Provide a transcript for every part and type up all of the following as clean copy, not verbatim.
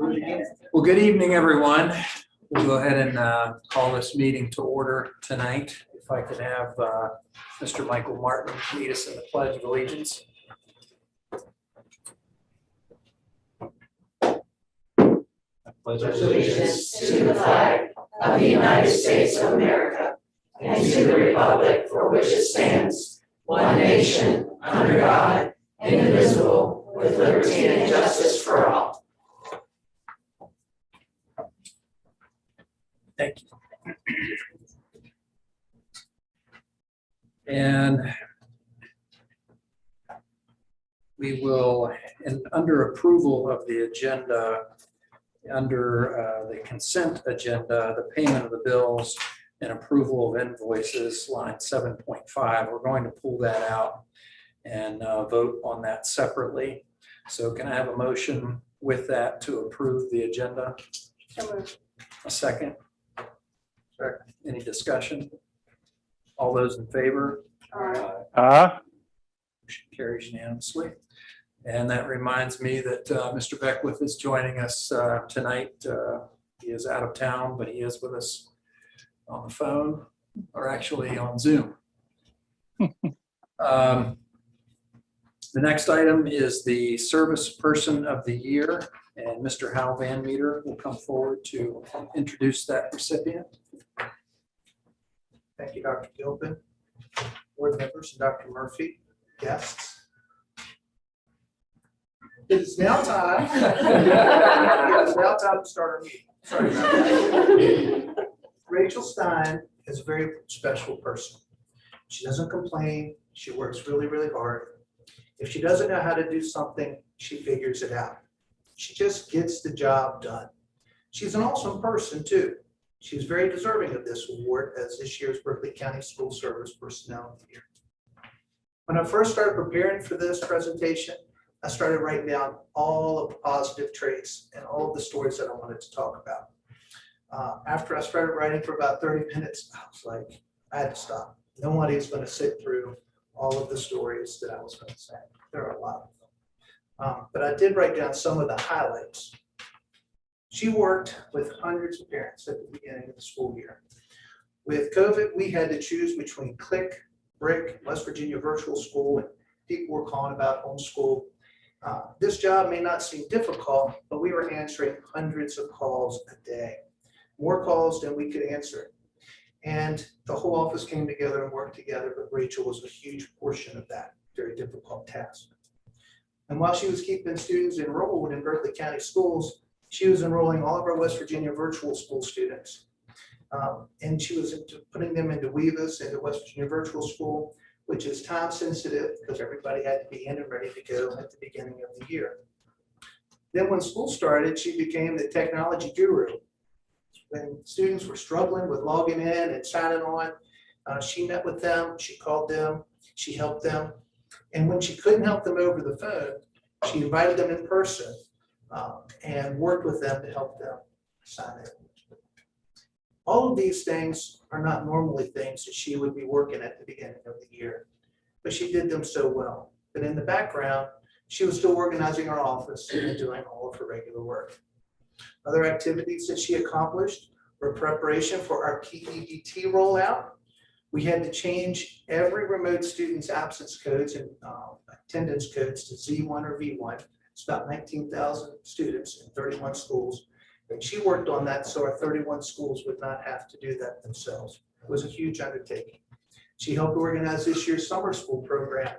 Well, good evening, everyone. We'll go ahead and call this meeting to order tonight. If I could have Mr. Michael Martin lead us in the Pledge of Allegiance. Pledge allegiance to the flag of the United States of America and to the republic for which it stands, one nation, under God, indivisible, with liberty and justice for all. Thank you. And we will, and under approval of the agenda, under the consent agenda, the payment of the bills and approval of invoices, line 7.5, we're going to pull that out and vote on that separately. So can I have a motion with that to approve the agenda? A second? Second. Any discussion? All those in favor? Aye. Motion carries unanimously. And that reminds me that Mr. Beckwith is joining us tonight. He is out of town, but he is with us on the phone, or actually on Zoom. The next item is the Service Person of the Year, and Mr. Hal Van Meter will come forward to introduce that recipient. Thank you, Dr. Gilpin, board members, and Dr. Murphy, guests. It is now time. It is now time to start our meeting. Sorry about that. Rachel Stein is a very special person. She doesn't complain. She works really, really hard. If she doesn't know how to do something, she figures it out. She just gets the job done. She's an awesome person too. She's very deserving of this award as this year's Berkeley County School Service Personnel of the Year. When I first started preparing for this presentation, I started writing down all of the positive traits and all of the stories that I wanted to talk about. After I started writing for about 30 minutes, I was like, I had to stop. Nobody's going to sit through all of the stories that I was going to say. There are a lot of them. But I did write down some of the highlights. She worked with hundreds of parents at the beginning of the school year. With COVID, we had to choose between Click, Brick, West Virginia Virtual School, and people were calling about homeschool. This job may not seem difficult, but we were answering hundreds of calls a day, more calls than we could answer. And the whole office came together and worked together, but Rachel was a huge portion of that very difficult task. And while she was keeping students enrolled in Berkeley County schools, she was enrolling all of our West Virginia virtual school students. And she was putting them into WEVAS, into West Virginia Virtual School, which is time sensitive because everybody had to be in and ready to go at the beginning of the year. Then when school started, she became the technology guru. When students were struggling with logging in and signing on, she met with them, she called them, she helped them. And when she couldn't help them over the phone, she invited them in person and worked with them to help them sign in. All of these things are not normally things that she would be working at the beginning of the year, but she did them so well. But in the background, she was still organizing our office and doing all of her regular work. Other activities that she accomplished were preparation for our PEDT rollout. We had to change every remote student's absence codes and attendance codes to Z1 or V1. It's about 19,000 students in 31 schools. And she worked on that so our 31 schools would not have to do that themselves. It was a huge undertaking. She helped organize this year's summer school program.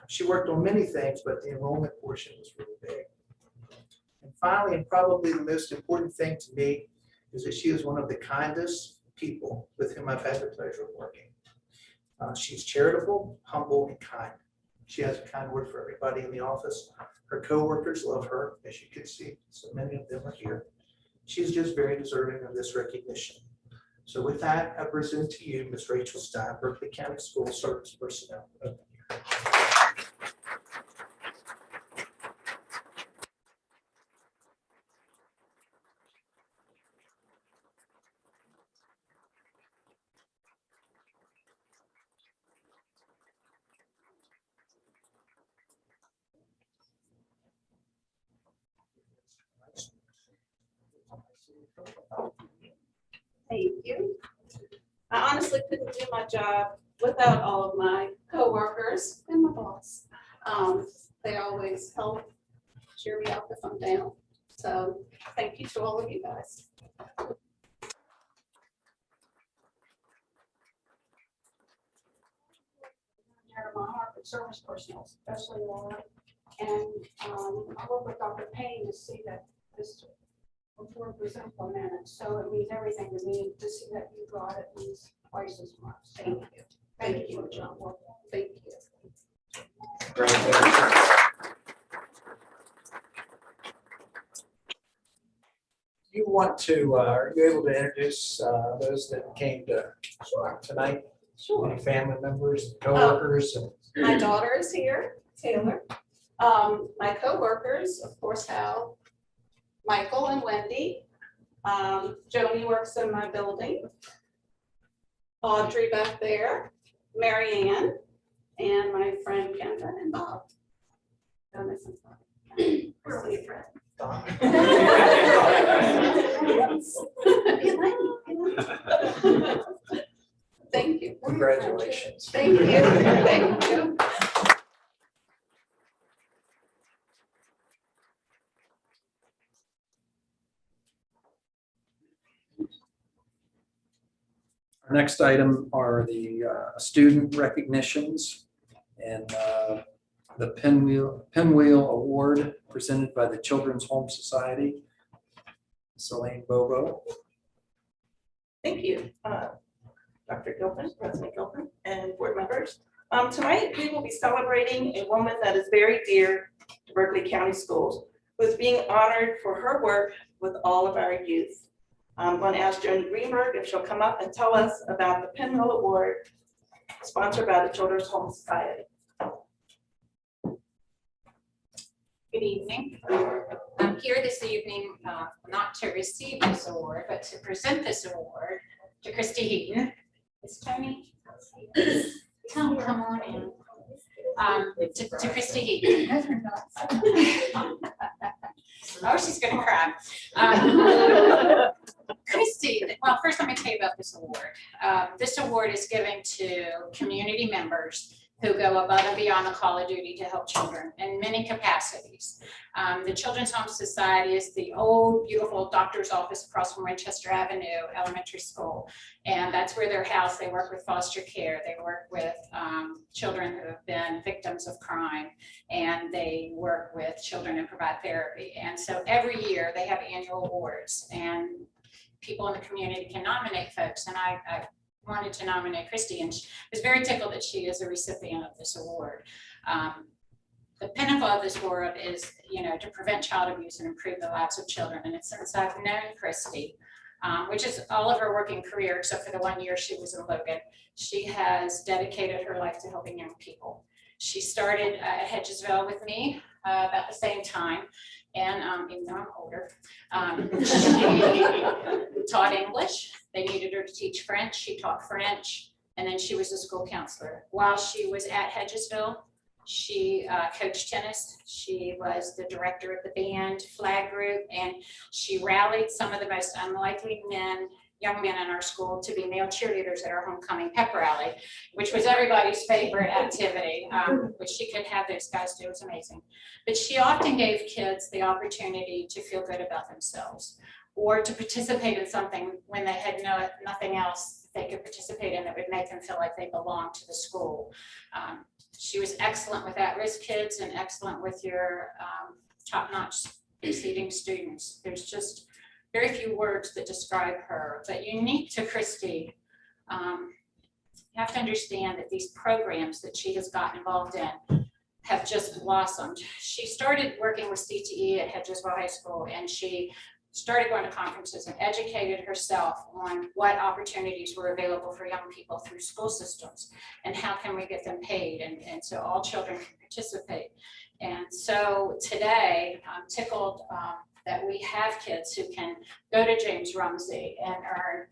She worked on many things, but the enrollment portion was really big. And finally, and probably the most important thing to me, is that she is one of the kindest people with whom I've had the pleasure of working. She's charitable, humble, and kind. She has a kind word for everybody in the office. Her coworkers love her, as you can see. So many of them are here. She's just very deserving of this recognition. So with that, I present to you Ms. Rachel Stein, Berkeley County School Service Personnel of the Year. Thank you. I honestly couldn't do my job without all of my coworkers and my boss. They always help cheer me up if I'm down. So thank you to all of you guys. My heart for service personnel, especially Laura. And I work with Dr. Payne to see that this report was implemented. So it means everything to me to see that you got it means twice as much. Thank you. Thank you, John. Thank you. You want to, are you able to introduce those that came to tonight? Sure. Any family members, coworkers? My daughter is here, Taylor. My coworkers, of course, Hal, Michael and Wendy. Joni works in my building. Audrey back there, Mary Ann, and my friend Kendra and Bob. Don't miss them. We're really friends. Thank you. Congratulations. Thank you. Thank you. Our next item are the student recognitions and the Pinwheel Award presented by the Children's Home Society. Elaine Bobo. Thank you, Dr. Gilpin, President Gilpin, and board members. Tonight, we will be celebrating a woman that is very dear to Berkeley County Schools, who is being honored for her work with all of our youth. I'm going to ask Joni Greenberg if she'll come up and tell us about the Pinwheel Award sponsored by the Children's Home Society. Good evening. I'm here this evening not to receive this award, but to present this award to Christy Heaton. Is Tony? Come on in. To Christy Heaton. Oh, she's gonna cry. Christy, well, first let me tell you about this award. This award is given to community members who go above and beyond the call of duty to help children in many capacities. The Children's Home Society is the old, beautiful doctor's office across from Winchester Avenue Elementary School. And that's where they're housed. They work with foster care. They work with children who have been victims of crime. And they work with children and provide therapy. And so every year they have annual awards. And people in the community can nominate folks. And I wanted to nominate Christy, and she was very tickled that she is a recipient of this award. The pinnacle of this award is, to prevent child abuse and improve the lives of children. And it's since I've known Christy, which is all of her working career, except for the 1 year she was in Logan, she has dedicated her life to helping young people. She started at Hedgesville with me about the same time. And even though I'm older, she taught English. They needed her to teach French. She taught French. And then she was a school counselor. While she was at Hedgesville, she coached tennis. She was the director of the band flag group. And she rallied some of the most unlikely young men in our school to be male cheerleaders at our homecoming pep rally, which was everybody's favorite activity, which she could have those guys do. It was amazing. But she often gave kids the opportunity to feel good about themselves or to participate in something when they had nothing else they could participate in that would make them feel like they belonged to the school. She was excellent with at-risk kids and excellent with your top-notch succeeding students. There's just very few words that describe her, but unique to Christy, you have to understand that these programs that she has gotten involved in have just blossomed. She started working with CTE at Hedgesville High School, and she started going to conferences and educated herself on what opportunities were available for young people through school systems and how can we get them paid, and so all children can participate. And so today, I'm tickled that we have kids who can go to James Rumsey and earn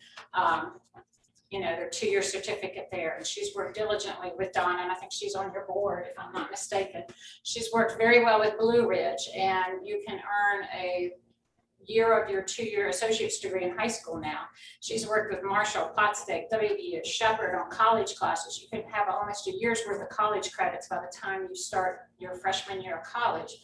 their 2-year certificate there. And she's worked diligently with Donna, and I think she's on your board, if I'm not mistaken. She's worked very well with Blue Ridge, and you can earn a year of your 2-year associate's degree in high school now. She's worked with Marshall, Potsdam, WVU, Shepherd on college classes. You can have almost a year's worth of college credits by the time you start your freshman year of college.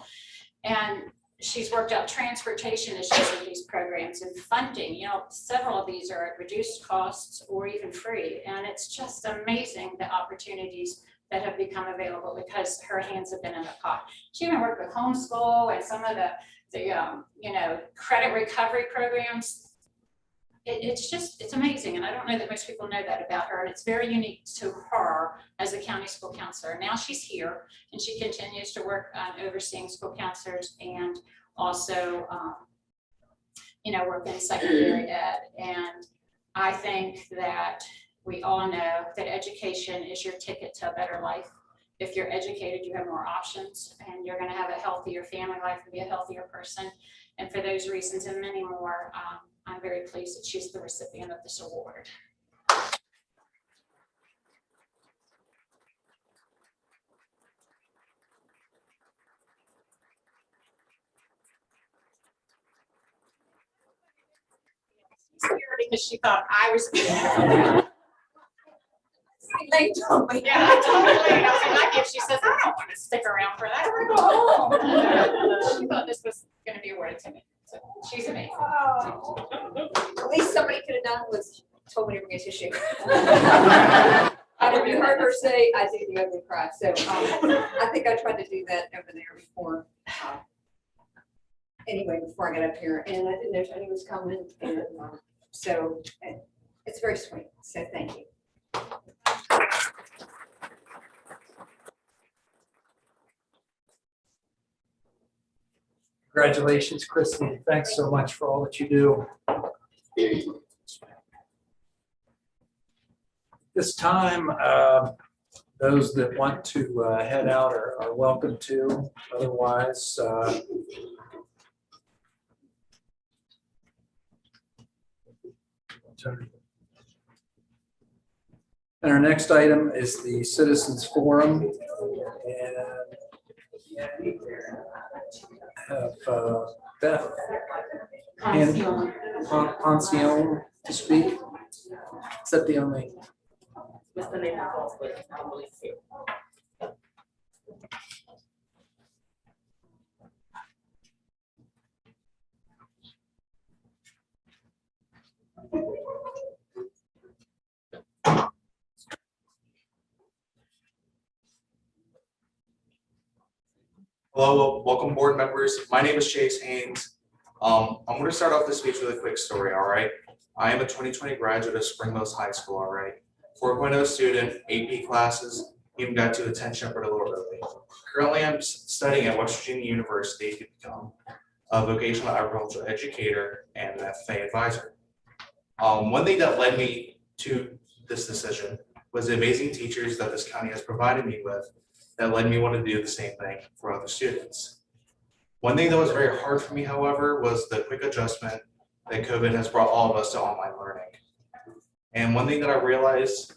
And she's worked out transportation issues with these programs and funding. You know, several of these are at reduced costs or even free. And it's just amazing the opportunities that have become available because her hands have been in the pot. She even worked with homeschool and some of the you know, credit recovery programs. It's amazing. And I don't know that most people know that about her. And it's very unique to her as a county school counselor. Now she's here and she continues to work on overseeing school counselors and also, you know, work in secondary ed. And I think that we all know that education is your ticket to a better life. If you're educated, you have more options and you're going to have a healthier family life and be a healthier person. And for those reasons and many more, I'm very pleased that she's the recipient of this award. Because she thought I was. They told me. Yeah, I told her later. I was like, if she says, I don't want to stick around for that, we're going home. She thought this was going to be awarded to me. So she's amazing. Oh. At least somebody could have done was told me to bring a tissue. You heard her say, I do the ugly cry. So I think I tried to do that over there before. Anyway, before I got up here, and I didn't know Tony was coming. And so it's very sweet. So thank you. Congratulations, Christy. Thanks so much for all that you do. This time, those that want to head out are welcome to. Otherwise, and our next item is the Citizens Forum. And have Beth Ancione to speak. Is that the only? What's the name of it? Hello, welcome board members. My name is Chase Haynes. I'm going to start off this speech with a quick story, all right? I am a 2020 graduate of Spring Mills High School, all right? 4.0 student, AP classes, even got to attend Shepherd a little early. Currently, I'm studying at West Virginia University to become a vocational agricultural educator and an FFA advisor. One thing that led me to this decision was the amazing teachers that this county has provided me with that led me to want to do the same thing for other students. One thing that was very hard for me, however, was the quick adjustment that COVID has brought all of us to online learning. And one thing that I realized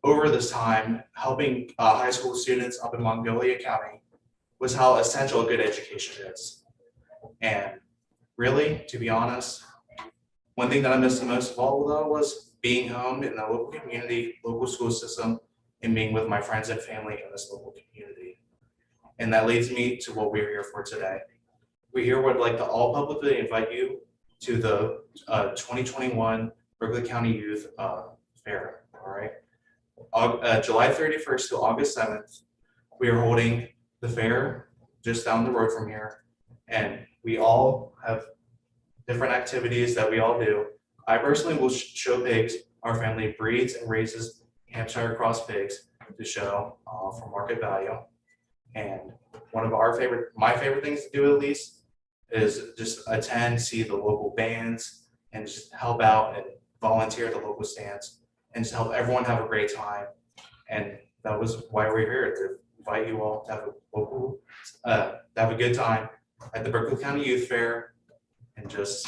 over this time, helping high school students up in Mongolia County, was how essential a good education is. And really, to be honest, one thing that I missed the most of all, though, was being home in the local community, local school system, and being with my friends and family in this local community. And that leads me to what we're here for today. We here would like to all publicly invite you to the 2021 Berkeley County Youth Fair, all right? July 31st to August 7th, we are holding the fair just down the road from here. And we all have different activities that we all do. I personally will show pigs. Our family breeds and raises Hampshire cross pigs to show for market value. And one of my favorite things to do at least is just attend, see the local bands, and just help out and volunteer at the local stands and just help everyone have a great time. And that was why we're here, to invite you all to have a local, to have a good time at the Berkeley County Youth Fair and just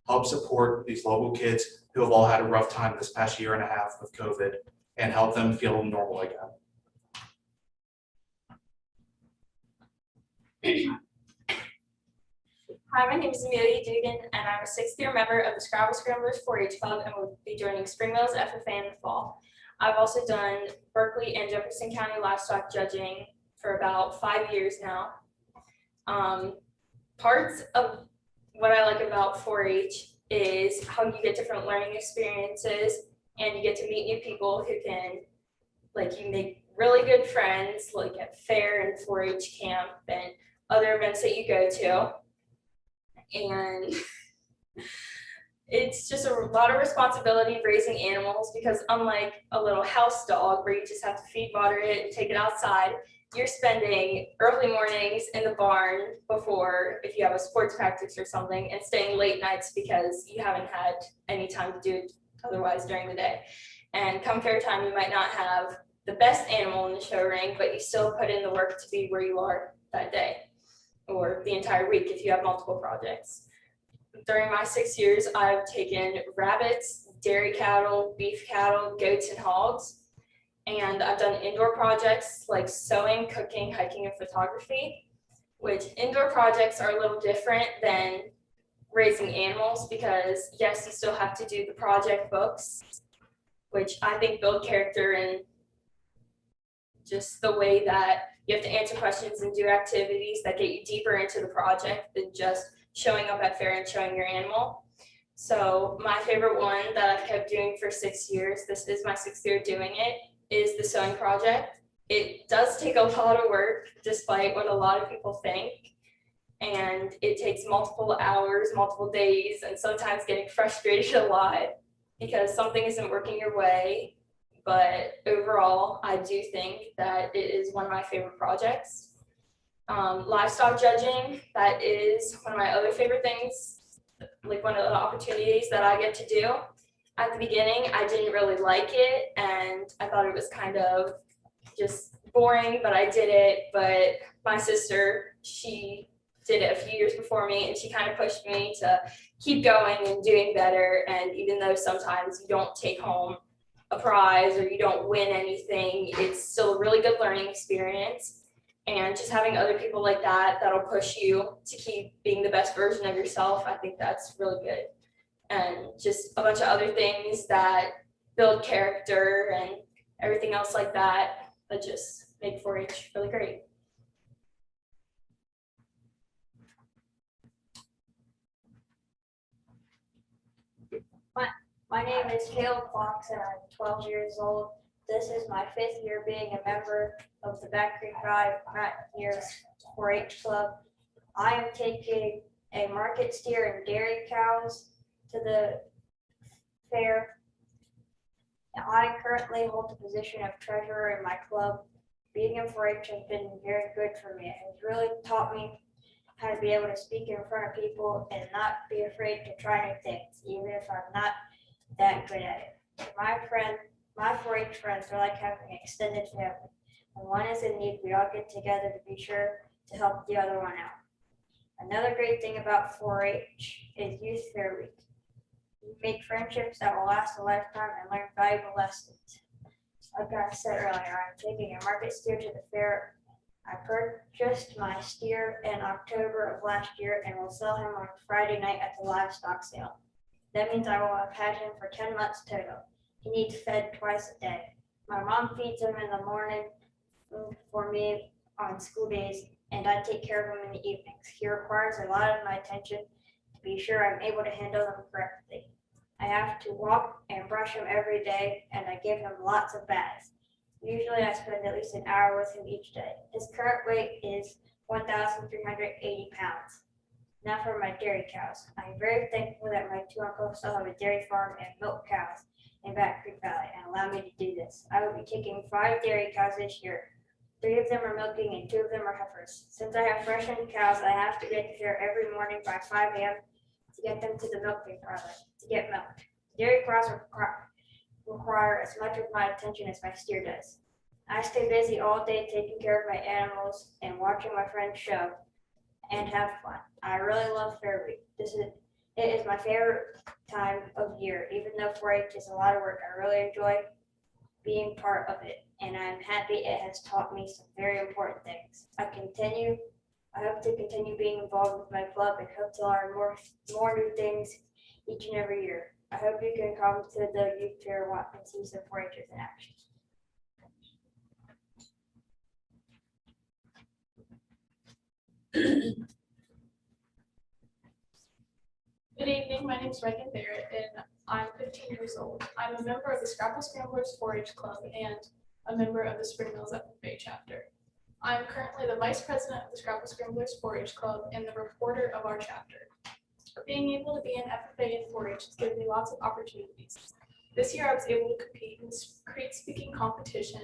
help support these local kids who have all had a rough time this past year and a half with COVID and help them feel normal again. Hi, my name is Amelia Dugan, and I'm a sixth-year member of the Scrabble Scramblers 4-H Club and will be joining Spring Mills FFA in the fall. I've also done Berkeley and Jefferson County Livestock Judging for about 5 years now. Parts of what I like about 4-H is how you get different learning experiences and you get to meet new people who can, like, you make really good friends, like at fair and 4-H camp and other events that you go to. And it's just a lot of responsibility raising animals because unlike a little house dog where you just have to feed, water it, and take it outside, you're spending early mornings in the barn before, if you have a sports practice or something, and staying late nights because you haven't had any time to do it otherwise during the day. And come fair time, you might not have the best animal in the show ring, but you still put in the work to be where you are that day or the entire week if you have multiple projects. During my 6 years, I've taken rabbits, dairy cattle, beef cattle, goats, and hogs. And I've done indoor projects like sewing, cooking, hiking, and photography, which indoor projects are a little different than raising animals because yes, you still have to do the project books, which I think build character and just the way that you have to answer questions and do activities that get you deeper into the project than just showing up at fair and showing your animal. So my favorite one that I've kept doing for 6 years, this is my 6th year doing it, is the sewing project. It does take a lot of work, despite what a lot of people think. And it takes multiple hours, multiple days, and sometimes getting frustrated a lot because something isn't working your way. But overall, I do think that it is one of my favorite projects. Livestock judging, that is one of my other favorite things, like one of the opportunities that I get to do. At the beginning, I didn't really like it, and I thought it was kind of just boring, but I did it. But my sister, she did it a few years before me, and she kind of pushed me to keep going and doing better. And even though sometimes you don't take home a prize or you don't win anything, it's still a really good learning experience. And just having other people like that that'll push you to keep being the best version of yourself, I think that's really good. And just a bunch of other things that build character and everything else like that that just make 4-H really great. My name is Caleb Fox and I'm 12 years old. This is my 5th year being a member of the Back Creek Drive Mountaineers 4-H Club. I am taking a market steer and dairy cows to the fair. I currently hold the position of treasurer in my club. Being in 4-H has been very good for me. It has really taught me how to be able to speak in front of people and not be afraid to try new things, even if I'm not that good at it. My 4-H friends are like having an extended family. When one is in need, we all get together to be sure to help the other one out. Another great thing about 4-H is Youth Fair Week. You make friendships that will last a lifetime and learn valuable lessons. Like I said earlier, I'm taking a market steer to the fair. I purchased my steer in October of last year and will sell him on Friday night at the livestock sale. That means I will have had him for 10 months total. He needs fed twice a day. My mom feeds him in the morning for me on school days, and I take care of him in the evenings. He requires a lot of my attention to be sure I'm able to handle them correctly. I have to walk and brush him every day, and I give him lots of baths. Usually I spend at least an hour with him each day. His current weight is 1,380 pounds. Now for my dairy cows. I'm very thankful that my 2 uncles still have a dairy farm and milk cows in Back Creek Valley and allow me to do this. I will be taking 5 dairy cows this year. 3 of them are milking and 2 of them are heifers. Since I have freshened cows, I have to get here every morning by 5 a.m. to get them to the milking parlor to get milked. Dairy cows require as much of my attention as my steer does. I stay busy all day taking care of my animals and watching my friends show and have fun. I really love Fair Week. It is my favorite time of year. Even though 4-H is a lot of work, I really enjoy being part of it, and I'm happy it has taught me some very important things. I I hope to continue being involved with my club and hope to learn more new things each and every year. I hope you can come to the youth fair and see some 4-Hers in action. Good evening, my name is Megan Barrett and I'm 15 years old. I'm a member of the Scrapple Scramblers 4-H Club and a member of the Spring Mills FFA chapter. I'm currently the vice president of the Scrapple Scramblers 4-H Club and the reporter of our chapter. Being able to be an FFA in 4-H has given me lots of opportunities. This year I was able to compete in create speaking competition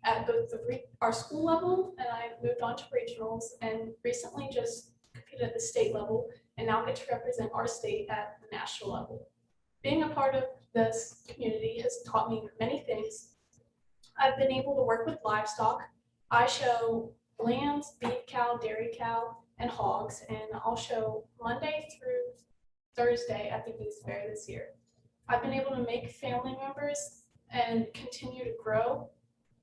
at both our school level, and I moved on to regionals, and recently just competed at the state level and now get to represent our state at the national level. Being a part of this community has taught me many things. I've been able to work with livestock. I show lambs, beef cow, dairy cow, and hogs, and I'll show Monday through Thursday at the youth fair this year. I've been able to make family members and continue to grow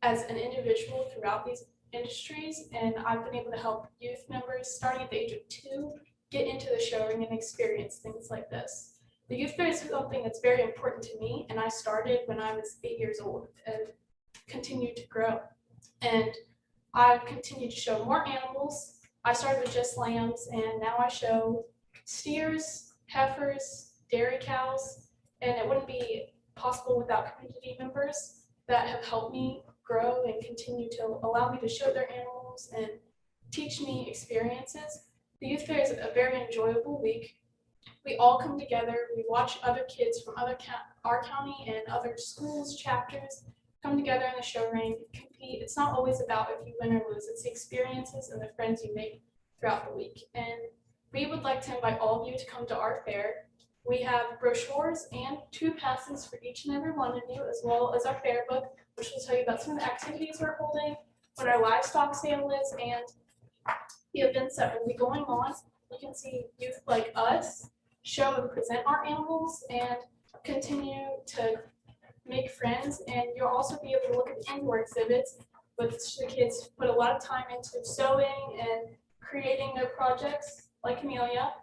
as an individual throughout these industries, and I've been able to help youth members starting at the age of 2 get into the show ring and experience things like this. The youth fair is something that's very important to me, and I started when I was 8 years old and continued to grow. And I've continued to show more animals. I started with just lambs, and now I show steers, heifers, dairy cows, and it wouldn't be possible without community members that have helped me grow and continue to allow me to show their animals and teach me experiences. The youth fair is a very enjoyable week. We all come together, we watch other kids from our county and other schools, chapters, come together in the show ring, compete. It's not always about if you win or lose, it's the experiences and the friends you make throughout the week. And we would like to invite all of you to come to our fair. We have brochures and 2 passes for each and every one of you, as well as our fair book, which will tell you about some of the activities we're holding, what our livestock sale is, and the events that will be going on. You can see youth like us show and present our animals and continue to make friends, and you'll also be able to look at the indoor exhibits, which the kids put a lot of time into sewing and creating their projects like Amelia,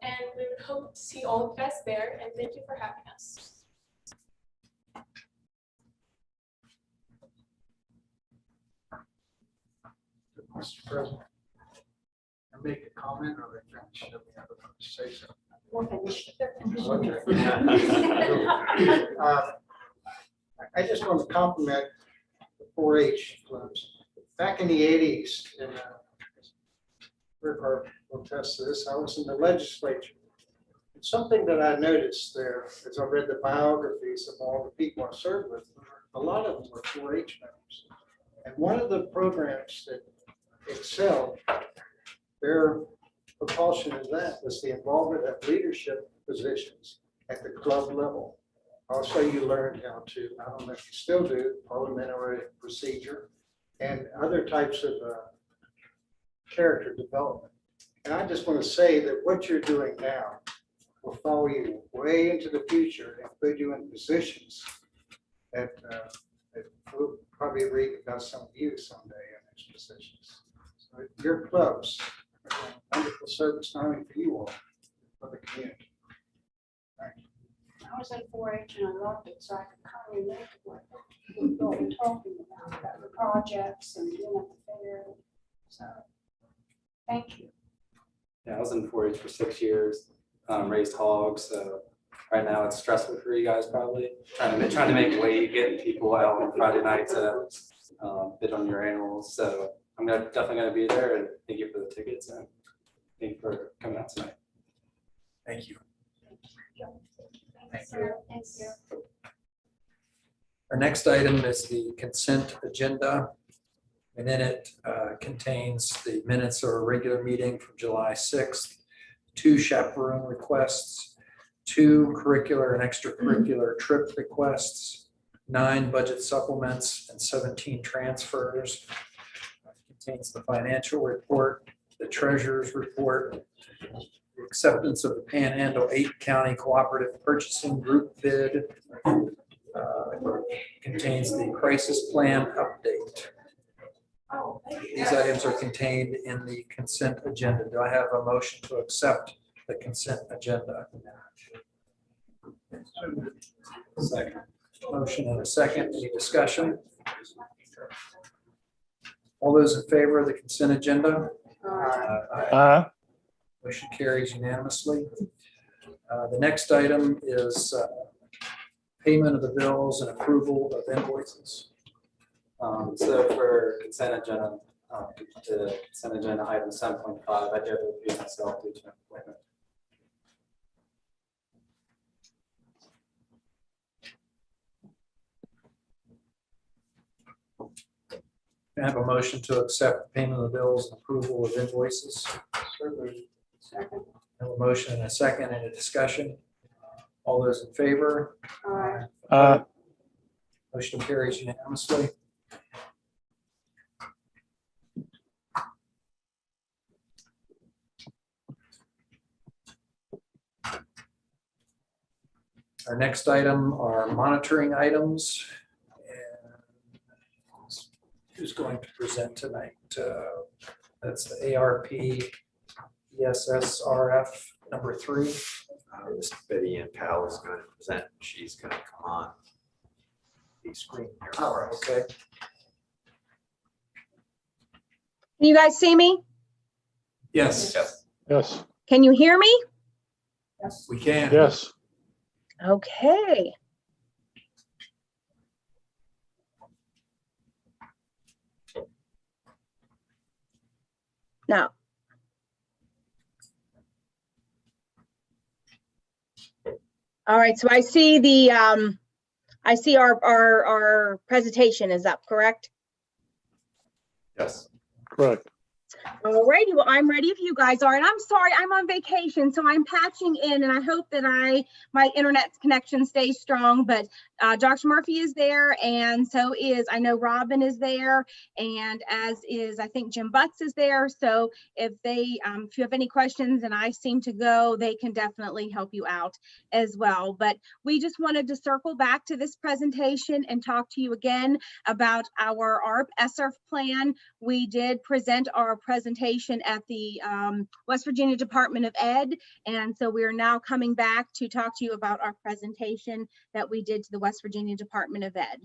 and we would hope to see all of you guys there, and thank you for having us. Mr. President, I make a comment or they finish? Do we have to say something? I just want to compliment the 4-H clubs. Back in the 80s, and Rick will attest to this, I was in the legislature. And something that I noticed there, as I read the biographies of all the people I served with, a lot of them were 4-H members. And one of the programs that excelled, their propulsion in that was the involvement of leadership positions at the club level. Also, you learned how to, I don't know if you still do, parliamentary procedure and other types of character development. And I just want to say that what you're doing now will follow you way into the future and put you in positions that we'll probably read about some of you someday in those positions. So your clubs are doing wonderful service, not only for you all, but the community. Thank you. I was in 4-H and I loved it, so I could kind of relate to what we're talking about the projects and being at the fair. So, thank you. Yeah, I was in 4-H for 6 years, raised hogs. So right now it's stressful for you guys probably. Trying to make weight, getting people out on Friday night to bid on your animals. So I'm definitely gonna be there, and thank you for the tickets and thank you for coming out tonight. Thank you. Thank you. Our next item is the consent agenda. And in it contains the minutes of a regular meeting from July 6th, 2 chaperone requests, 2 curricular and extracurricular trip requests, 9 budget supplements, and 17 transfers. Contains the financial report, the treasurer's report, the acceptance of the Panhandle 8 County Cooperative Purchasing Group bid, contains the crisis plan update. Oh, These items are contained in the consent agenda. Do I have a motion to accept the consent agenda? Second. Motion and a second. Any discussion? All those in favor of the consent agenda? Motion carries unanimously. The next item is payment of the bills and approval of invoices. So for consent agenda, the consent agenda item 7.5, I did review myself due to an appointment. Can I have a motion to accept payment of the bills and approval of invoices? Second. I have a motion and a second. Any discussion? All those in favor? Motion carries unanimously. Our next item are monitoring items. And who's going to present tonight? That's the ARP ESSRF number 3. Miss Betty Ann Powell is going to present. She's going to come on the screen here. All right, okay. Can you guys see me? Yes, Yes. Can you hear me? Yes. we can. Yes. Okay. Now. All right, so I see the I see our presentation is up, correct? Yes. Correct. Alrighty, well, I'm ready if you guys are, and I'm sorry, I'm on vacation, so I'm patching in, and I hope that my internet connection stays strong, but Dr. Murphy is there, and so is, I know Robin is there, and as is, I think Jim Butts is there, so if you have any questions and I seem to go, they can definitely help you out as well. But we just wanted to circle back to this presentation and talk to you again about our ARP ESSERF plan. We did present our presentation at the West Virginia Department of Ed, and so we are now coming back to talk to you about our presentation that we did to the West Virginia Department of Ed.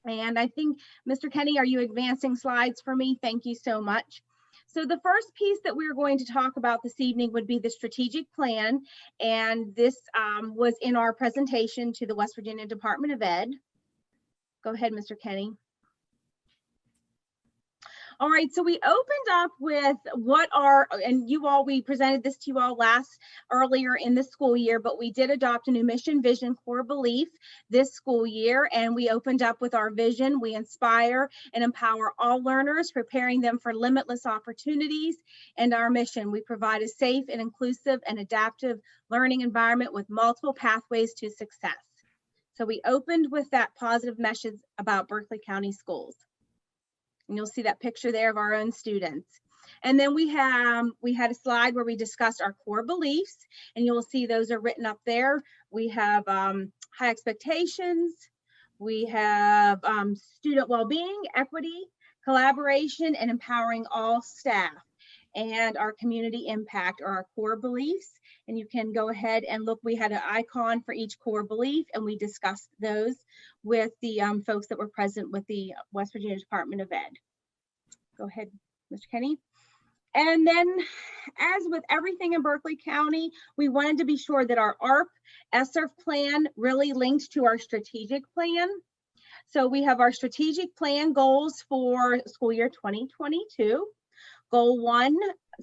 And I think, Mr. Kenny, are you advancing slides for me? Thank you so much. So the first piece that we're going to talk about this evening would be the strategic plan, and this was in our presentation to the West Virginia Department of Ed. Go ahead, Mr. Kenny. All right, so we opened up with we presented this to you all earlier in the school year, but we did adopt a new mission, vision, core belief this school year, and we opened up with our vision. We inspire and empower all learners, preparing them for limitless opportunities, and our mission, we provide a safe and inclusive and adaptive learning environment with multiple pathways to success. So we opened with that positive message about Berkeley County Schools. And you'll see that picture there of our own students. And then we had a slide where we discussed our core beliefs, and you'll see those are written up there. We have high expectations, we have student well-being, equity, collaboration, and empowering all staff. And our community impact are our core beliefs. And you can go ahead and look, we had an icon for each core belief, and we discussed those with the folks that were present with the West Virginia Department of Ed. Go ahead, Mr. Kenny. And then, as with everything in Berkeley County, we wanted to be sure that our ARP ESSERF plan really linked to our strategic plan. So we have our strategic plan goals for school year 2022. Goal 1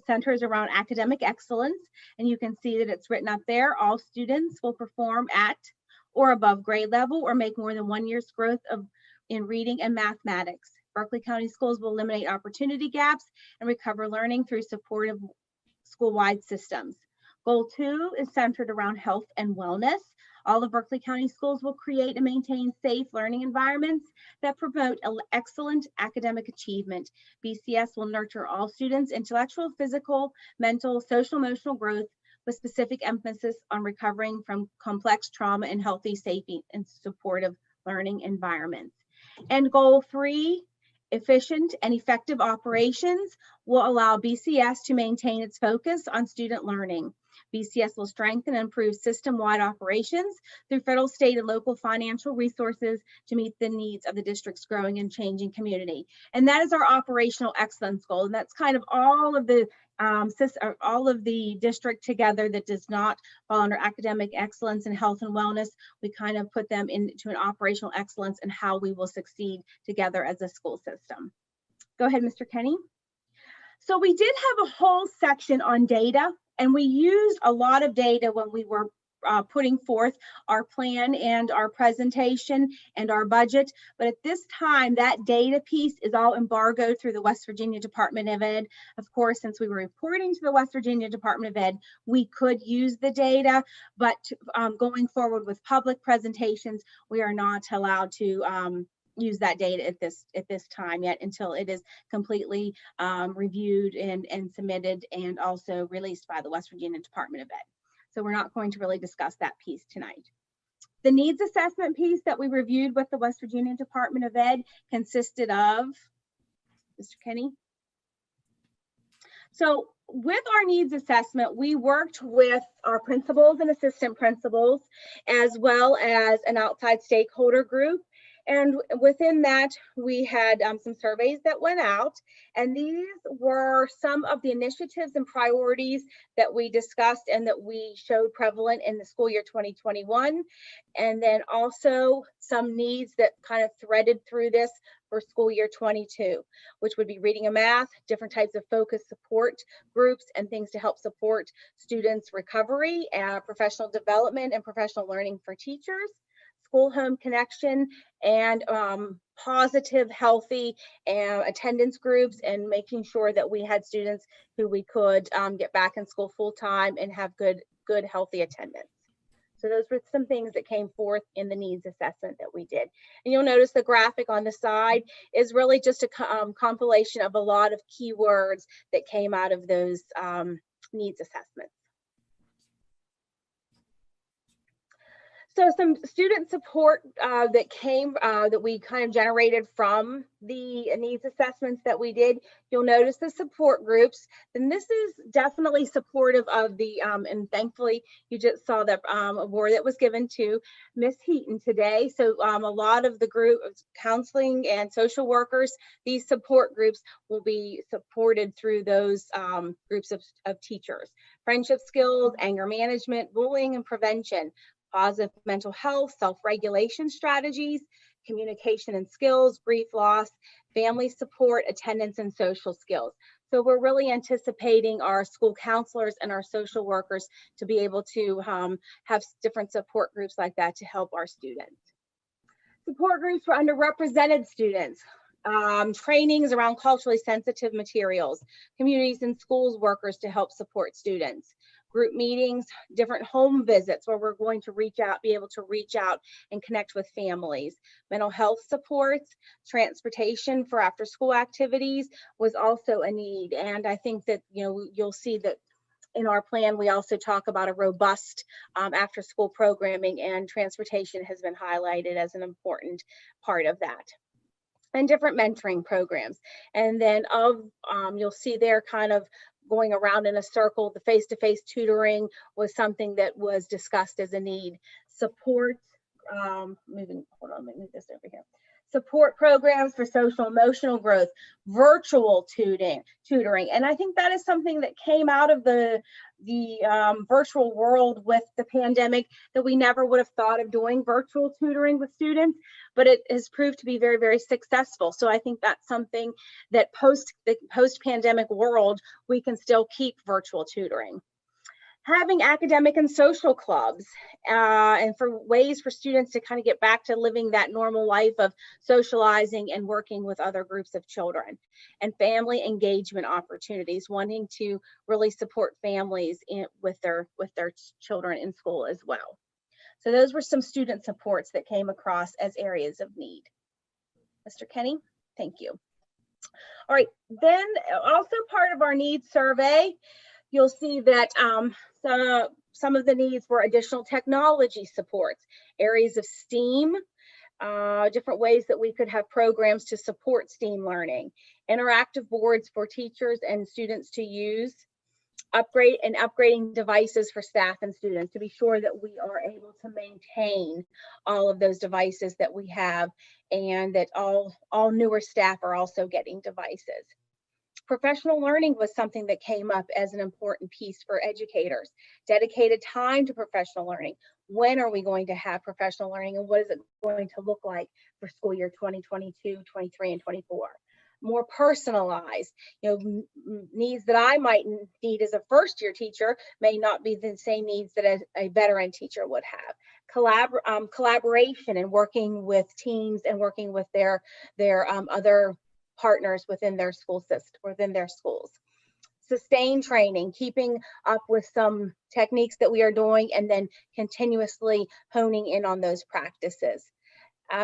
centers around academic excellence, and you can see that it's written up there. All students will perform at or above grade level or make more than 1 year's growth in reading and mathematics. Berkeley County Schools will eliminate opportunity gaps and recover learning through supportive school-wide systems. Goal 2 is centered around health and wellness. All of Berkeley County Schools will create and maintain safe learning environments that promote excellent academic achievement. BCS will nurture all students' intellectual, physical, mental, social, emotional growth with specific emphasis on recovering from complex trauma and healthy, safe, and supportive learning environments. And goal 3 Efficient and effective operations will allow BCS to maintain its focus on student learning. BCS will strengthen and improve system-wide operations through federal, state, and local financial resources to meet the needs of the district's growing and changing community. And that is our operational excellence goal. And that's kind of all of the district together that does not fall under academic excellence and health and wellness. We kind of put them into an operational excellence and how we will succeed together as a school system. Go ahead, Mr. Kenny. So we did have a whole section on data, and we used a lot of data when we were putting forth our plan and our presentation and our budget. But at this time, that data piece is all embargoed through the West Virginia Department of Ed. Of course, since we were reporting to the West Virginia Department of Ed, we could use the data, but going forward with public presentations, we are not allowed to use that data at this time yet until it is completely reviewed and submitted and also released by the West Virginia Department of Ed. So we're not going to really discuss that piece tonight. The needs assessment piece that we reviewed with the West Virginia Department of Ed consisted of, Mr. Kenny? So with our needs assessment, we worked with our principals and assistant principals, as well as an outside stakeholder group. And within that, we had some surveys that went out, and these were some of the initiatives and priorities that we discussed and that we showed prevalent in the school year 2021. And then also some needs that kind of threaded through this for school year 22, which would be reading and math, different types of focus support groups, and things to help support students' recovery, professional development, and professional learning for teachers. School-home connection, and positive, healthy attendance groups, and making sure that we had students who we could get back in school full-time and have good, healthy attendance. So those were some things that came forth in the needs assessment that we did. And you'll notice the graphic on the side is really just a compilation of a lot of keywords that came out of those needs assessments. So some student support that came, that we kind of generated from the needs assessments that we did. You'll notice the support groups, and this is definitely supportive of the, and thankfully you just saw the award that was given to Miss Heaton today. So a lot of the group of counseling and social workers, these support groups will be supported through those groups of teachers. Friendship skills, anger management, bullying and prevention, positive mental health, self-regulation strategies, communication and skills, grief loss, family support, attendance, and social skills. So we're really anticipating our school counselors and our social workers to be able to have different support groups like that to help our students. Support groups for underrepresented students, trainings around culturally sensitive materials, communities and schools workers to help support students. Group meetings, different home visits where we're going to be able to reach out and connect with families. Mental health supports, transportation for after school activities was also a need. And I think that, you'll see that in our plan, we also talk about a robust after school programming, and transportation has been highlighted as an important part of that. And different mentoring programs. And then you'll see there kind of going around in a circle, the face-to-face tutoring was something that was discussed as a need. Support, hold on, let me move this over here. Support programs for social emotional growth, virtual tutoring. And I think that is something that came out of the virtual world with the pandemic, that we never would have thought of doing virtual tutoring with students, but it has proved to be very, very successful. So I think that's something that the post-pandemic world, we can still keep virtual tutoring. Having academic and social clubs, and for ways for students to kind of get back to living that normal life of socializing and working with other groups of children, and family engagement opportunities, wanting to really support families with their children in school as well. So those were some student supports that came across as areas of need. Mr. Kenny, thank you. All right, then also part of our needs survey, you'll see that some of the needs were additional technology supports, areas of STEAM, different ways that we could have programs to support STEAM learning, interactive boards for teachers and students to use, upgrading devices for staff and students to be sure that we are able to maintain all of those devices that we have, and that all newer staff are also getting devices. Professional learning was something that came up as an important piece for educators. Dedicated time to professional learning. When are we going to have professional learning, and what is it going to look like for school year 2022, 23, and 24? More personalized, needs that I might need as a first year teacher may not be the same needs that a veteran teacher would have. Collaboration and working with teams and working with their other partners within their school system, within their schools. Sustained training, keeping up with some techniques that we are doing and then continuously honing in on those practices.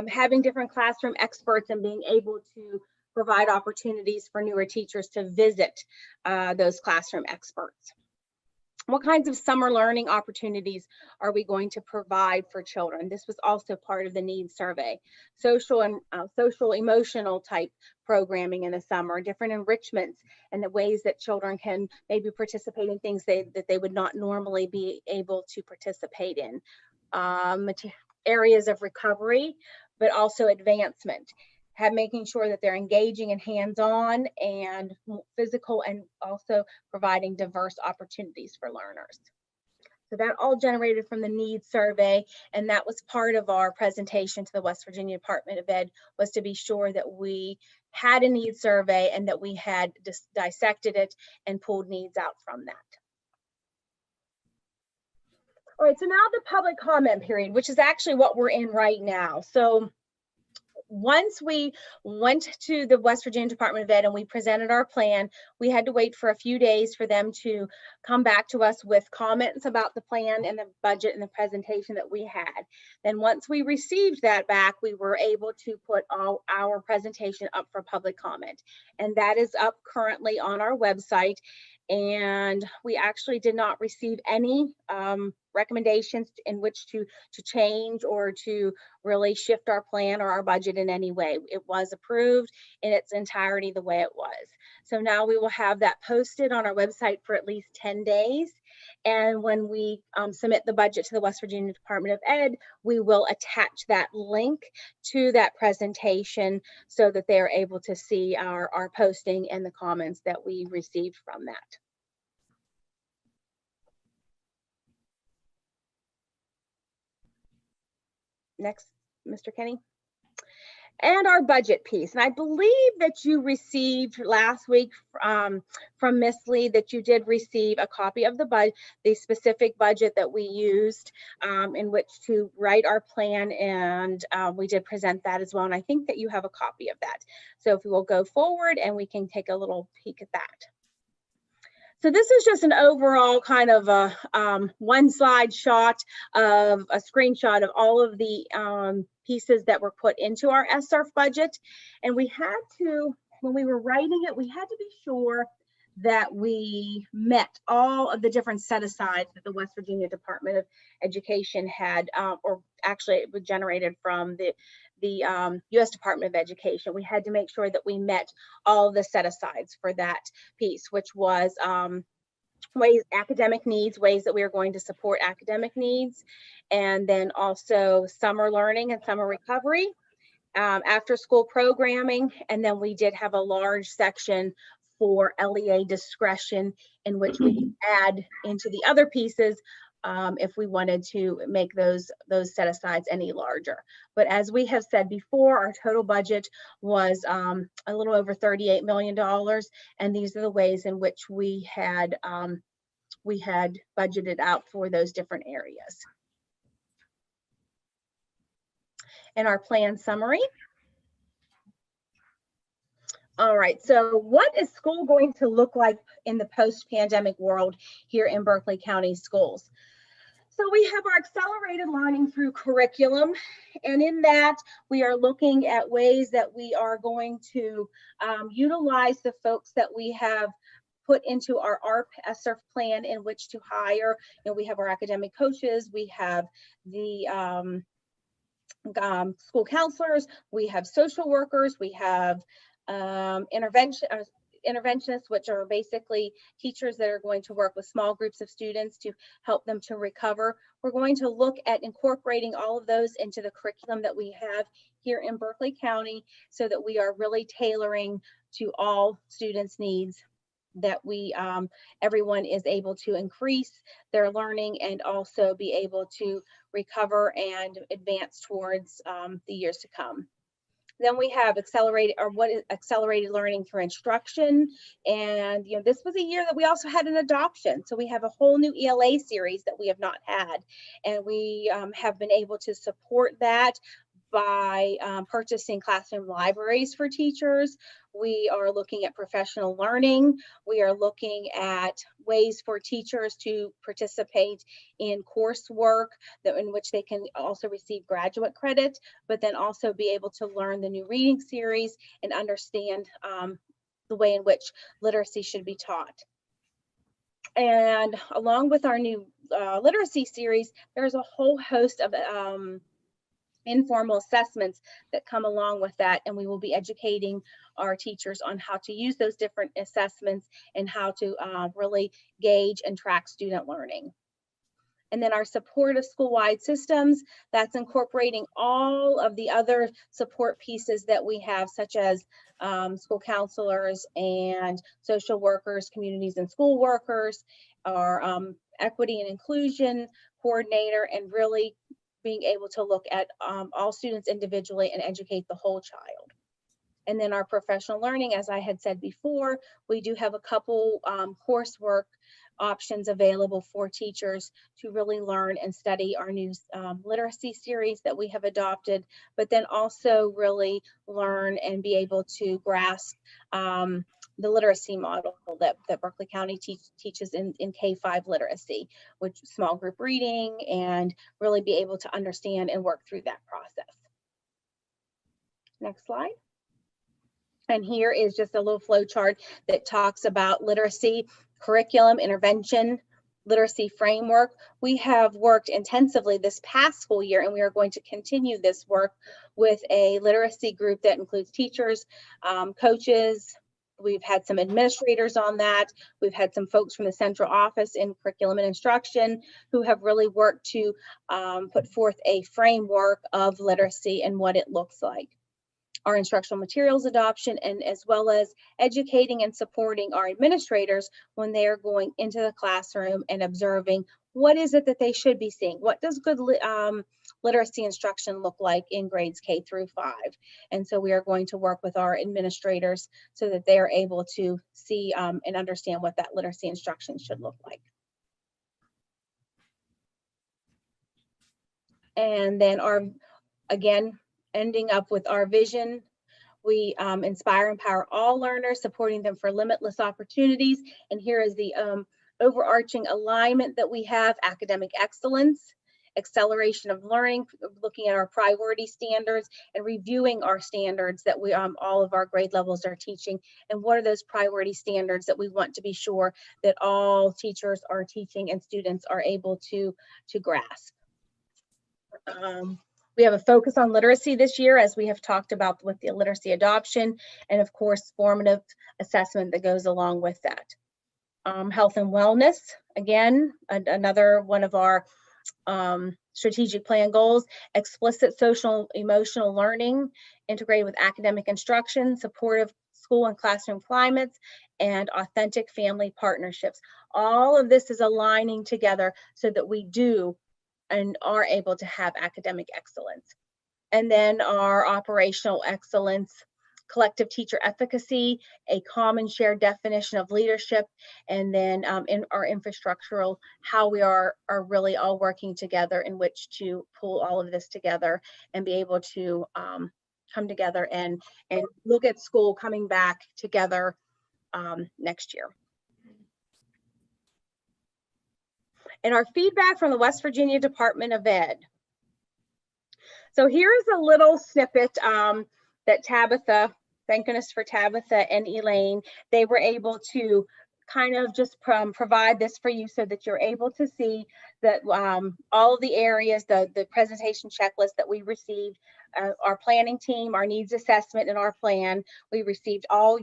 Having different classroom experts and being able to provide opportunities for newer teachers to visit those classroom experts. What kinds of summer learning opportunities are we going to provide for children? This was also part of the needs survey. Social and social emotional type programming in the summer, different enrichments and the ways that children can maybe participate in things that they would not normally be able to participate in. Areas of recovery, but also advancement. Making sure that they're engaging and hands-on and physical, and also providing diverse opportunities for learners. So that all generated from the needs survey, and that was part of our presentation to the West Virginia Department of Ed, was to be sure that we had a needs survey and that we had dissected it and pulled needs out from that. All right, so now the public comment period, which is actually what we're in right now. So once we went to the West Virginia Department of Ed and we presented our plan, we had to wait for a few days for them to come back to us with comments about the plan and the budget and the presentation that we had. Then once we received that back, we were able to put all our presentation up for public comment. And that is up currently on our website. And we actually did not receive any recommendations in which to change or to really shift our plan or our budget in any way. It was approved in its entirety the way it was. So now we will have that posted on our website for at least 10 days. And when we submit the budget to the West Virginia Department of Ed, we will attach that link to that presentation so that they are able to see our posting and the comments that we received from that. Next, Mr. Kenny. And our budget piece. And I believe that you received last week from Miss Lee that you did receive a copy of the specific budget that we used in which to write our plan, and we did present that as well. And I think that you have a copy of that. So if we will go forward and we can take a little peek at that. So this is just an overall kind of a one slide shot of a screenshot of all of the pieces that were put into our SRF budget. And we had to, when we were writing it, we had to be sure that we met all of the different set-asides that the West Virginia Department of Education had, or actually it was generated from the U.S. Department of Education. We had to make sure that we met all the set-asides for that piece, which was academic needs, ways that we are going to support academic needs, and then also summer learning and summer recovery, after school programming, and then we did have a large section for LEA discretion in which we can add into the other pieces if we wanted to make those set-asides any larger. But as we have said before, our total budget was a little over $38 million, and these are the ways in which we had budgeted out for those different areas. And our plan summary. All right, so what is school going to look like in the post-pandemic world here in Berkeley County Schools? So we have our accelerated learning through curriculum, and in that we are looking at ways that we are going to utilize the folks that we have put into our ARP SRF plan in which to hire. And we have our academic coaches, we have the school counselors, we have social workers, we have interventionists, which are basically teachers that are going to work with small groups of students to help them to recover. We're going to look at incorporating all of those into the curriculum that we have here in Berkeley County so that we are really tailoring to all students' needs, that we everyone is able to increase their learning and also be able to recover and advance towards the years to come. Then we have accelerated learning through instruction. And, this was a year that we also had an adoption. So we have a whole new ELA series that we have not had. And we have been able to support that by purchasing classroom libraries for teachers. We are looking at professional learning. We are looking at ways for teachers to participate in coursework in which they can also receive graduate credit, but then also be able to learn the new reading series and understand the way in which literacy should be taught. And along with our new literacy series, there's a whole host of informal assessments that come along with that, and we will be educating our teachers on how to use those different assessments and how to really gauge and track student learning. And then our supportive school-wide systems, that's incorporating all of the other support pieces that we have, such as school counselors and social workers, communities and school workers, our equity and inclusion coordinator, and really being able to look at all students individually and educate the whole child. And then our professional learning, as I had said before, we do have a couple coursework options available for teachers to really learn and study our new literacy series that we have adopted, but then also really learn and be able to grasp the literacy model that Berkeley County teaches in K-5 literacy, which small group reading, and really be able to understand and work through that process. Next slide. And here is just a little flow chart that talks about literacy, curriculum, intervention, literacy framework. We have worked intensively this past school year, and we are going to continue this work with a literacy group that includes teachers, coaches. We've had some administrators on that. We've had some folks from the central office in curriculum and instruction who have really worked to put forth a framework of literacy and what it looks like. Our instructional materials adoption, and as well as educating and supporting our administrators when they are going into the classroom and observing what is it that they should be seeing. What does good literacy instruction look like in grades K through 5? And so we are going to work with our administrators so that they are able to see and understand what that literacy instruction should look like. And then ending up with our vision, we inspire and empower all learners, supporting them for limitless opportunities. And here is the overarching alignment that we have: academic excellence, acceleration of learning, looking at our priority standards and reviewing our standards that we all of our grade levels are teaching, and what are those priority standards that we want to be sure that all teachers are teaching and students are able to grasp. We have a focus on literacy this year, as we have talked about with the literacy adoption, and of course, formative assessment that goes along with that. Health and wellness, again, another one of our strategic plan goals: explicit social emotional learning, integrated with academic instruction, supportive school and classroom climates, and authentic family partnerships. All of this is aligning together so that we do and are able to have academic excellence. And then our operational excellence, collective teacher efficacy, a common shared definition of leadership, and then in our infrastructural, how we are really all working together in which to pull all of this together and be able to come together and look at school coming back together next year. And our feedback from the West Virginia Department of Ed. So here's a little snippet that Tabitha, thank goodness for Tabitha and Elaine, they were able to kind of just provide this for you so that you're able to see that all of the areas, the presentation checklist that we received, our planning team, our needs assessment and our plan, we received all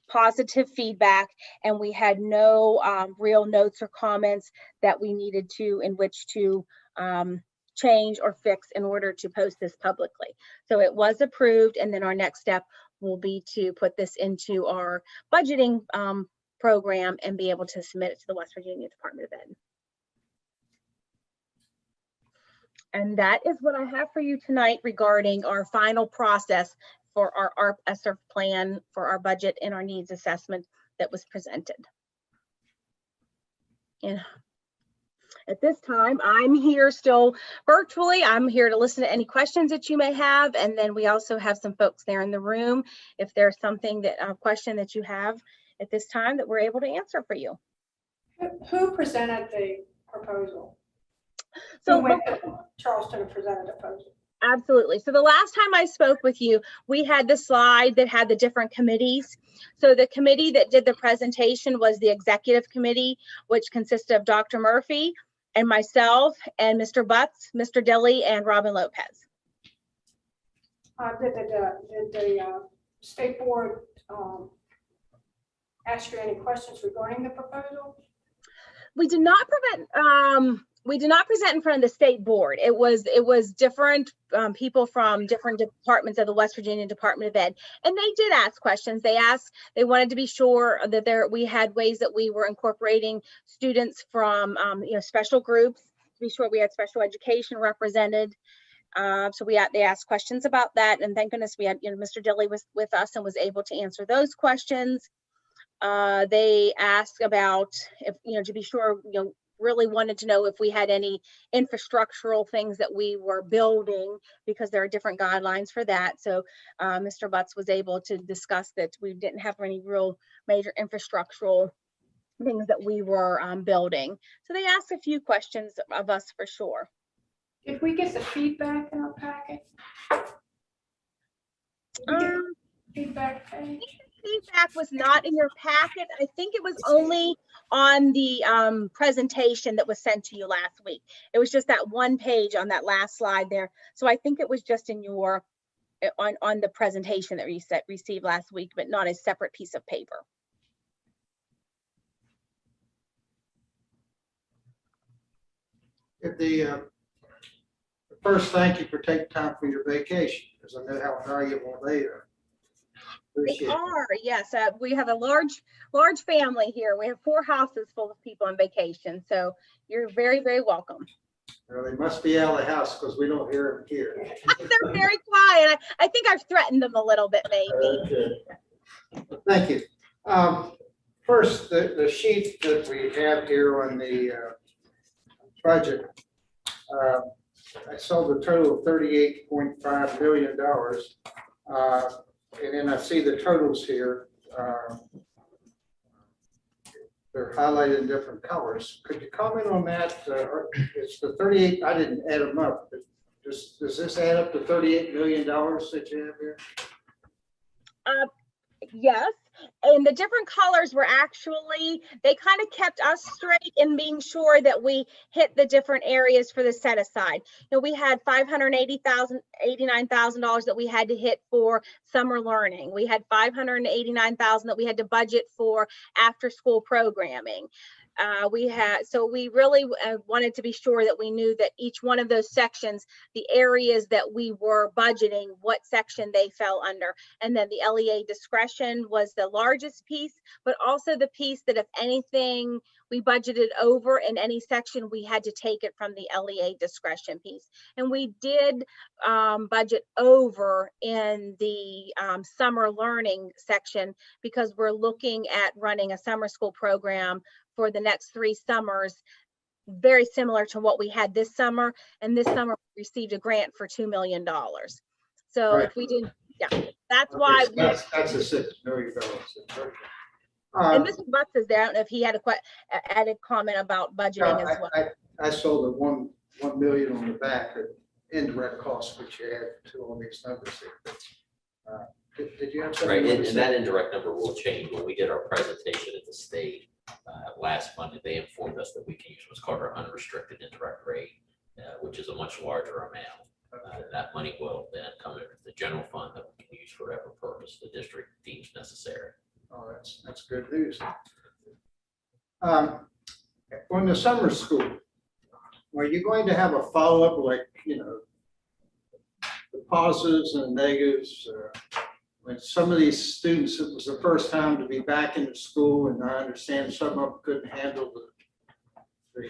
positive feedback, and we had no real notes or comments that we needed to, in which to change or fix in order to post this publicly. So it was approved, and then our next step will be to put this into our budgeting program and be able to submit it to the West Virginia Department of Ed. And that is what I have for you tonight regarding our final process for our ARP ESSER plan for our budget and our needs assessment that was presented. And at this time, I'm here still virtually. I'm here to listen to any questions that you may have. And then we also have some folks there in the room. If there's something that a question that you have at this time that we're able to answer for you. Who presented the proposal? So Who went to Charleston and presented the proposal? Absolutely. So the last time I spoke with you, we had the slide that had the different committees. So the committee that did the presentation was the executive committee, which consisted of Dr. Murphy and myself and Mr. Butts, Mr. Dilly, and Robin Lopez. Did the state board ask you any questions regarding the proposal? We did not present in front of the state board. It was different people from different departments of the West Virginia Department of Ed, and they did ask questions. They wanted to be sure that we had ways that we were incorporating students from special groups, to be sure we had special education represented. So they asked questions about that, and thank goodness we had Mr. Dilly was with us and was able to answer those questions. They asked about if to be sure really wanted to know if we had any infrastructural things that we were building, because there are different guidelines for that. So Mr. Butts was able to discuss that we didn't have any real major infrastructural things that we were building. So they asked a few questions of us for sure. Did we get the feedback in our packet? Feedback page? Feedback was not in your packet. I think it was only on the presentation that was sent to you last week. It was just that one page on that last slide there. So I think it was just in your on the presentation that you received last week, but not a separate piece of paper. First, thank you for taking time for your vacation, because I know how valuable they are. They are, yes. We have a large family here. We have 4 houses full of people on vacation. So you're very, very welcome. Well, they must be out of the house because we don't hear them here. They're very quiet. I think I've threatened them a little bit, maybe. Okay. Thank you. First, the sheet that we have here on the budget, I saw the total of $38.5 million. And then I see the totals here. They're highlighted in different colors. Could you comment on that? It's the 38, I didn't add them up, but does this add up to $38 million that you have here? Yes. And the different colors were actually, they kind of kept us straight in being sure that we hit the different areas for the set aside. We had $589,000 that we had to hit for summer learning. We had $589,000 that we had to budget for after school programming. So we really wanted to be sure that we knew that each one of those sections, the areas that we were budgeting, what section they fell under. And then the LEA discretion was the largest piece, but also the piece that if anything we budgeted over in any section, we had to take it from the LEA discretion piece. And we did budget over in the summer learning section, because we're looking at running a summer school program for the next 3 summers, very similar to what we had this summer. And this summer we received a grant for $2 million. So Right. if we didn't, yeah, that's why. That's a $6 million. And Mr. Butts is there. I don't know if he had a added comment about budgeting as well. I saw the $1 million on the back of indirect costs, which you add to all these numbers here. Did you have Right, something? and that indirect number will change when we did our presentation at the state last Monday. They informed us that we can use what's called our unrestricted indirect rate, which is a much larger amount. That money will then come into the general fund that we can use for whatever purpose the district deems necessary. Oh, that's good news. On the summer school, are you going to have a follow-up, like, the positives and negatives? When some of these students, it was the first time to be back in the school, and I understand some of them couldn't handle the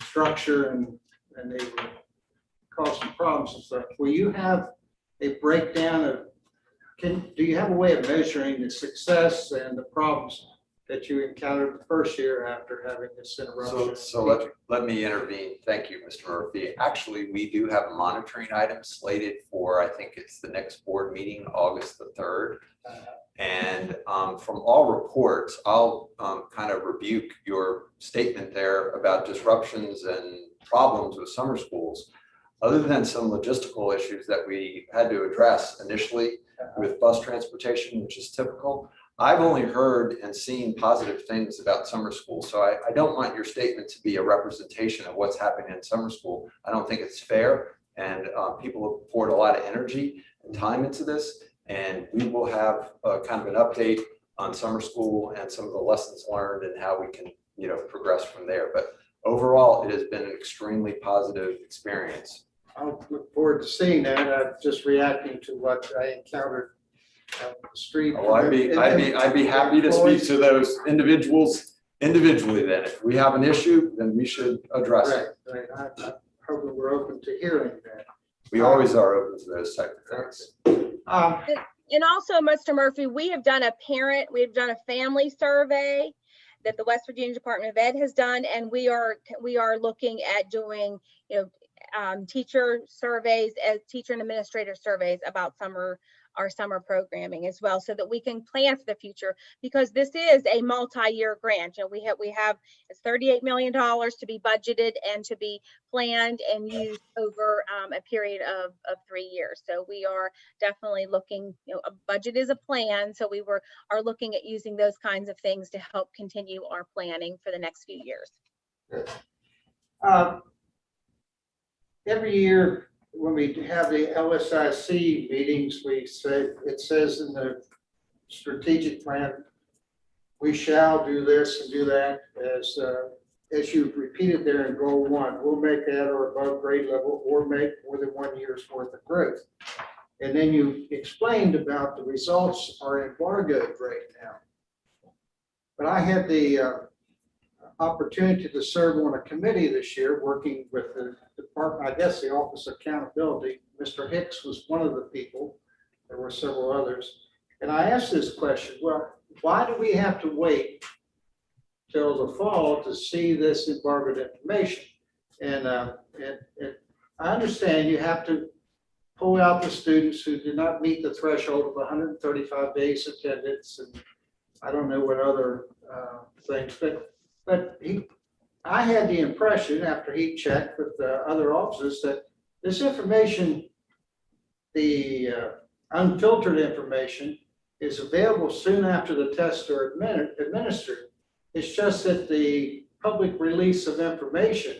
structure and they were causing problems and stuff. Will you have a breakdown of, do you have a way of measuring the success and the problems that you encountered the first year after having this interruption? So let me intervene. Thank you, Mr. Murphy. Actually, we do have a monitoring item slated for, I think it's the next board meeting, August the 3rd. And from all reports, I'll kind of rebuke your statement there about disruptions and problems with summer schools. Other than some logistical issues that we had to address initially with bus transportation, which is typical, I've only heard and seen positive things about summer school. So I don't want your statement to be a representation of what's happening in summer school. I don't think it's fair. And people have poured a lot of energy and time into this. And we will have kind of an update on summer school and some of the lessons learned and how we can, progress from there. But overall, it has been an extremely positive experience. I'll look forward to seeing that. I'm just reacting to what I encountered on the street. Well, I'd be happy to speak to those individuals individually then. If we have an issue, then we should address it. Right. I'm hoping we're open to hearing that. We always are open to those type of things. And also, Mr. Murphy, we've done a family survey that the West Virginia Department of Ed has done, and we are looking at doing, teacher surveys, teacher and administrator surveys about our summer programming as well, so that we can plan for the future, because this is a multi-year grant. We have it's $38 million to be budgeted and to be planned and used over a period of 3 years. So we are definitely looking, a budget is a plan. So we are looking at using those kinds of things to help continue our planning for the next few years. Every year when we have the LSIC meetings, it says in the strategic plan, we shall do this and do that, as you've repeated there in goal 1, we'll make that or above grade level or make more than 1 year's worth of growth. And then you explained about the results are embargoed right now. But I had the opportunity to serve on a committee this year working with the department, I guess the Office of Accountability. Mr. Hicks was one of the people. There were several others. And I asked this question, well, why do we have to wait till the fall to see this embargoed information? And I understand you have to pull out the students who did not meet the threshold of 135 days attendance, and I don't know what other things, but I had the impression after he checked with the other offices that this information, the unfiltered information, is available soon after the tests are administered. It's just that the public release of information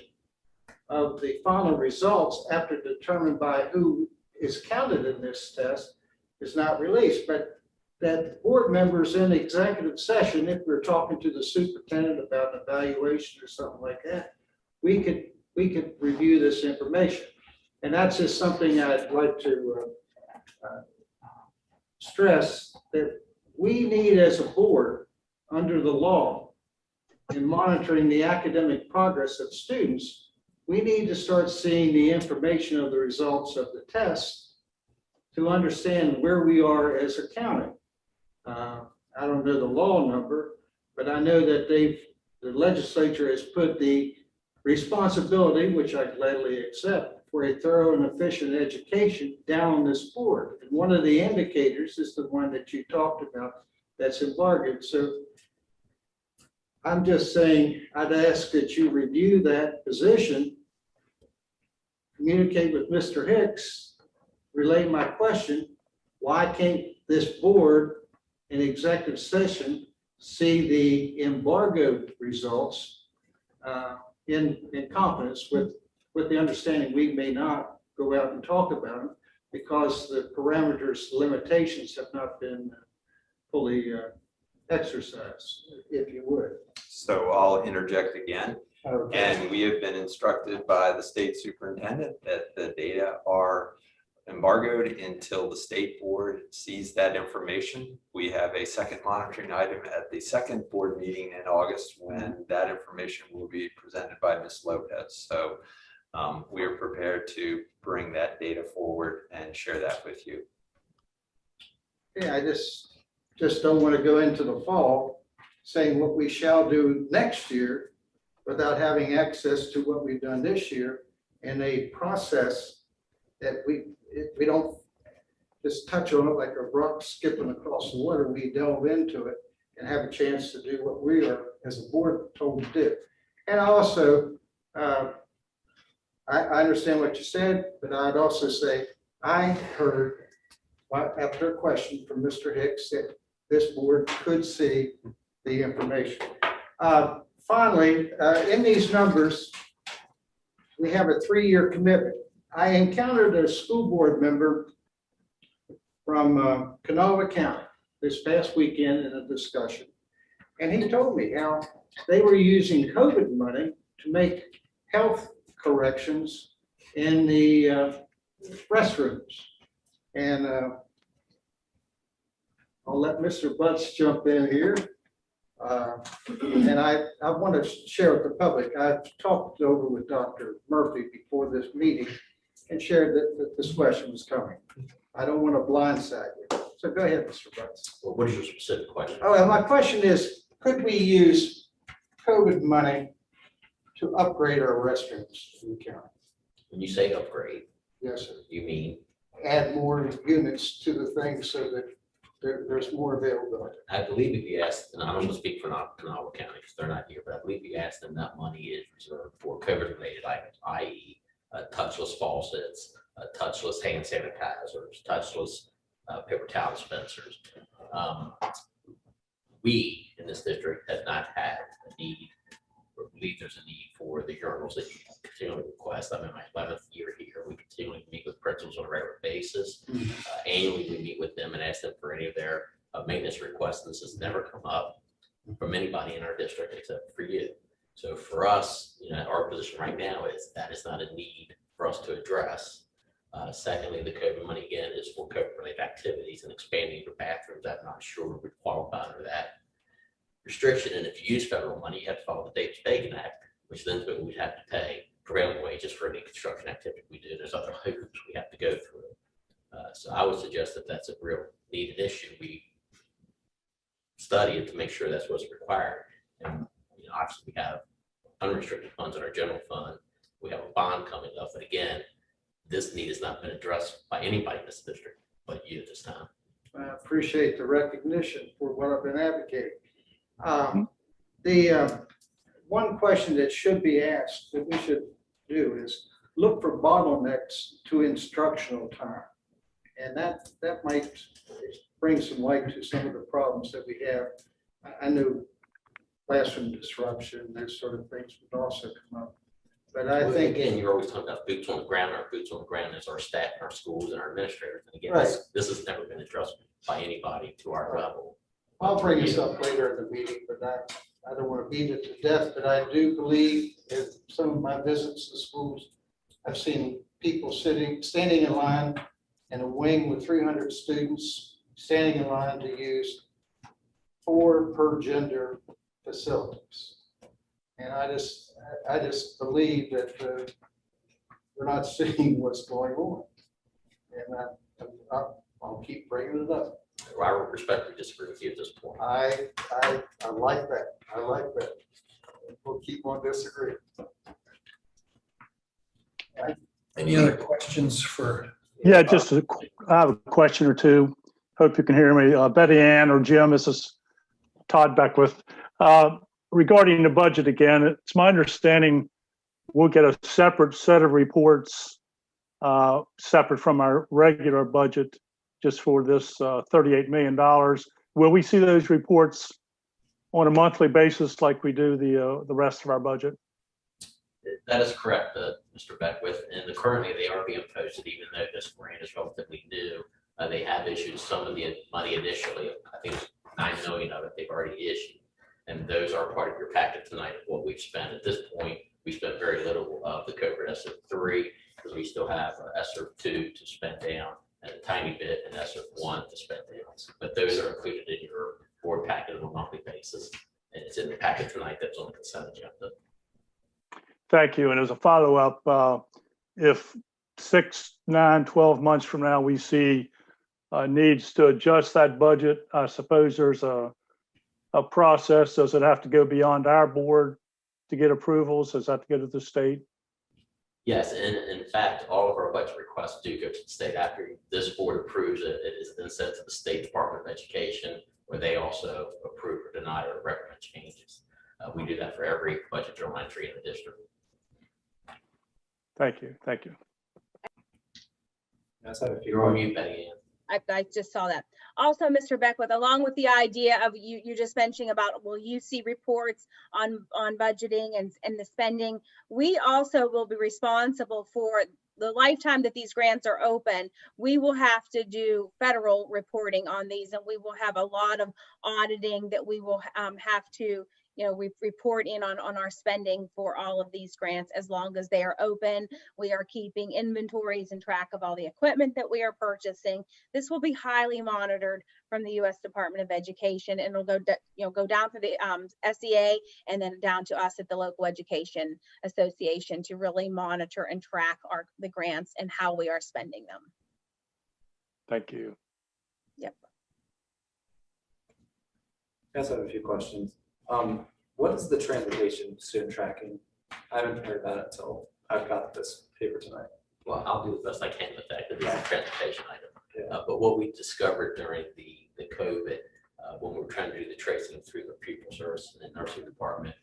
of the final results after determined by who is counted in this test is not released. But that board members in executive session, if we're talking to the superintendent about an evaluation or something like that, we could review this information. And that's just something I'd like to stress, that we need as a board under the law in monitoring the academic progress of students, we need to start seeing the information of the results of the tests to understand where we are as a county. I don't know the law number, but I know that the legislature has put the responsibility, which I gladly accept, for a thorough and efficient education down on this board. And one of the indicators is the one that you talked about, that's embargoed. So I'm just saying, I'd ask that you review that position, communicate with Mr. Hicks, relay my question, why can't this board in executive session see the embargo results in confidence with the understanding we may not go out and talk about them because the parameters, limitations have not been fully exercised, if you would. So I'll interject again. Okay. And we have been instructed by the state superintendent that the data are embargoed until the state board sees that information. We have a second monitoring item at the second board meeting in August when that information will be presented by Ms. Lopez. So we are prepared to bring that data forward and share that with you. Yeah, I just don't want to go into the fall saying what we shall do next year without having access to what we've done this year in a process that we don't just touch on it like a rock skipping across the water. We delve into it and have a chance to do what we are, as a board, told to do. And also, I understand what you said, but I'd also say I heard after a question from Mr. Hicks that this board could see the information. Finally, in these numbers, we have a 3-year commitment. I encountered a school board member from Kanawha County this past weekend in a discussion. And he told me how they were using COVID money to make health corrections in the restrooms. And I'll let Mr. Butts jump in here. And I want to share with the public, I've talked over with Dr. Murphy before this meeting and shared that this question was coming. I don't want to blindside you. So go ahead, Mr. Butts. Well, what is your specific question? Oh, and my question is, could we use COVID money to upgrade our restrooms in the county? When you say upgrade, Yes, sir. you mean, Add more units to the thing so that there's more availability. I believe if you asked, and I'm going to speak for Kanawha County because they're not here, but I believe you asked them that money is reserved for COVID-related items, i.e. Touchless faucets, touchless hand sanitizers, touchless paper towel dispensers. We in this district have not had a need, or believe there's a need for the urinals that you continually request. I'm in my 11th year here. We continually meet with principals on a regular basis. Annually, we meet with them and ask them for any of their maintenance requests. This has never come up from anybody in our district except for you. So for us, our position right now is that is not a need for us to address. Secondly, the COVID money again is for COVID-related activities and expanding your bathrooms. I'm not sure we would qualify under that restriction. And if you use federal money, you have to follow the Davis-Bacon Act, which then we'd have to pay prevailing wages for any construction activity we do. There's other hoops we have to go through. So I would suggest that that's a real needed issue. We study it to make sure that's what's required. And obviously we have unrestricted funds in our general fund. We have a bond coming up, but again, this need has not been addressed by anybody in this district but you at this time. I appreciate the recognition for what I've been advocating. The one question that should be asked, that we should do, is look for bottlenecks to instructional time. And that might bring some light to some of the problems that we have. I know classroom disruption, those sort of things would also come up. But I think, again, you're always talking about boots on the ground. Our boots on the ground is our staff, our schools, and our administrators. And again, Right. this has never been addressed by anybody to our level. I'll bring this up later in the meeting, but I don't want to beat it to death, but I do believe in some of my visits to schools, I've seen people standing in line in a wing with 300 students, standing in line to use 4 per gender facilities. And I just believe that we're not seeing what's going on. And I'll keep bringing it up. I would respectfully disagree with you at this point. I like that. I like that. We'll keep on disagreeing. Any other questions for? Yeah, I have a question or two. Hope you can hear me. Betty Ann or Jim, this is Todd Beckwith. Regarding the budget again, it's my understanding we'll get a separate set of reports separate from our regular budget just for this $38 million. Will we see those reports on a monthly basis like we do the rest of our budget? That is correct, Mr. Beckwith, and currently they are being posted, even though this grant is relatively new. They have issued some of the money initially, I think it's 9 million of it they've already issued. And those are part of your packet tonight of what we've spent. At this point, we spent very little of the COVID ESSER 3 because we still have ESSER 2 to spend down and a tiny bit in ESSER 1 to spend down. But those are included in your board packet on a monthly basis. And it's in the packet tonight that's on the consent agenda. Thank you. And as a follow-up, if 6, 9, 12 months from now, we see needs to adjust that budget, I suppose there's a process. Does it have to go beyond our board to get approvals? Does that have to go to the state? Yes, and in fact, all of our budget requests do go to the state. After this board approves it, it is then sent to the State Department of Education, where they also approve or deny or recommend changes. We do that for every budget journal entry in the district. Thank you. Thank you. You're on mute, Betty Ann. I just saw that. Also, Mr. Beckwith, along with the idea of you just mentioning about, will you see reports on budgeting and the spending, we also will be responsible for the lifetime that these grants are open. We will have to do federal reporting on these, and we will have a lot of auditing that we will have to, we report in on our spending for all of these grants as long as they are open. We are keeping inventories and track of all the equipment that we are purchasing. This will be highly monitored from the U.S. Department of Education, and it'll go down to the SEA and then down to us at the local education association to really monitor and track the grants and how we are spending them. Thank you. Yep. I guess I have a few questions. What is the transportation student tracking? I haven't heard that until I've got this paper tonight. Well, I'll do the best I can with that because it's a transportation item. Yeah. But what we discovered during the COVID, when we were trying to do the tracing through the pupil service and the nursing department,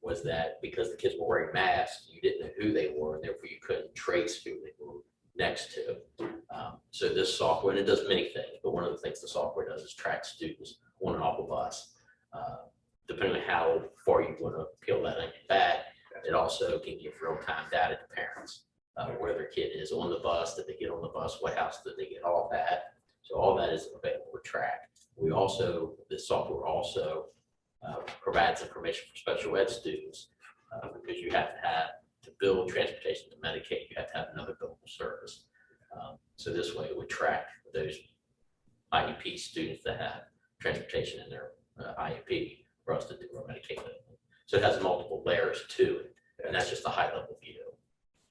was that because the kids were wearing masks, you didn't know who they were, and therefore you couldn't trace who they were next to. So this software, and it does many things, but one of the things the software does is track students on and off a bus. Depending on how far you want to peel that onion back, it also can give real-time data to parents, where their kid is on the bus, did they get on the bus, what house did they get off at. So all that is available to track. We also, this software also provides information for special ed students because you have to bill transportation to Medicaid, you have to have another billable service. So this way it would track those IEP students that have transportation in their IEP for us to do our Medicaid. So it has multiple layers to it, and that's just a high level view.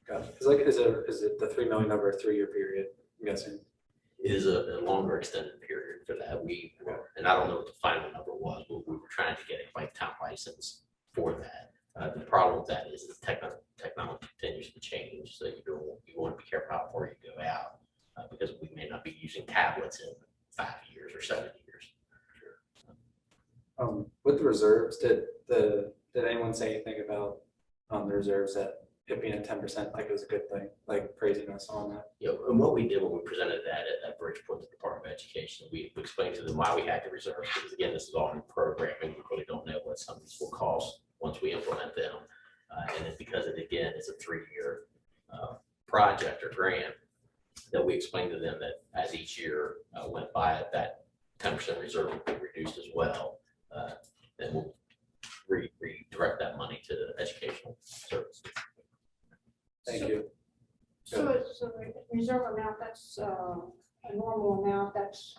Gotcha. Is it the $3 million over a 3-year period? I'm guessing. It is a longer extended period for that. And I don't know what the final number was, but we were trying to get a lifetime license for that. The problem with that is the technology continues to change, so you want to be careful how far you go out because we may not be using tablets in 5 years or 7 years. With the reserves, did anyone say anything about the reserves that it being at 10%, like it was a good thing, like praising us on that? Yeah, and what we did when we presented that at Bridgeport to the Department of Education, we explained to them why we had the reserves, because again, this is all new programming. We really don't know what some of these will cost once we implement them. And it's because again, it's a 3-year project or grant that we explained to them that as each year went by, that 10% reserve would be reduced as well. Then we'll redirect that money to the educational services. Thank you. So the reserve amount, that's a normal amount, that's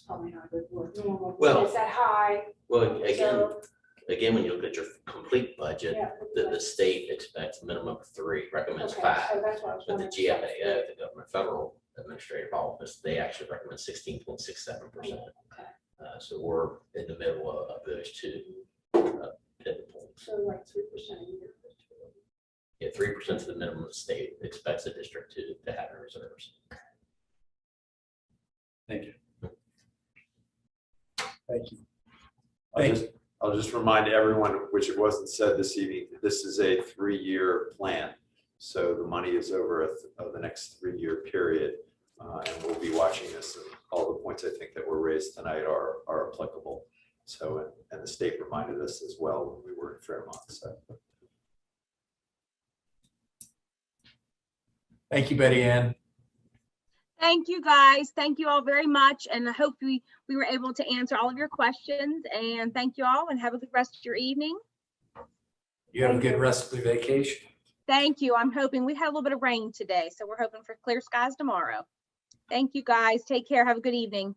probably not a good word. Normal. Well, is that high? Well, again, when you look at your complete budget, Yeah. the state expects a minimum of 3, recommends Okay, 5. so that's what I was But the wondering. GFAO, the Government Federal Administrative Office, they actually recommend 16.67%. So we're in the middle of those two pivot points. So like 3% a year. Yeah, 3% is the minimum the state expects a district to have in reserves. Thank you. Thank you. I'll just remind everyone, which it wasn't said this evening, this is a 3-year plan. So the money is over the next 3-year period. And we'll be watching this, and all the points I think that were raised tonight are applicable. So, and the state reminded us as well when we were in Fairmont, so. Thank you, Betty Ann. Thank you, guys. Thank you all very much. And I hope we were able to answer all of your questions. And thank you all and have a good rest of your evening. You have a good rest of the vacation. Thank you. I'm hoping we had a little bit of rain today, so we're hoping for clear skies tomorrow. Thank you, guys. Take care. Have a good evening.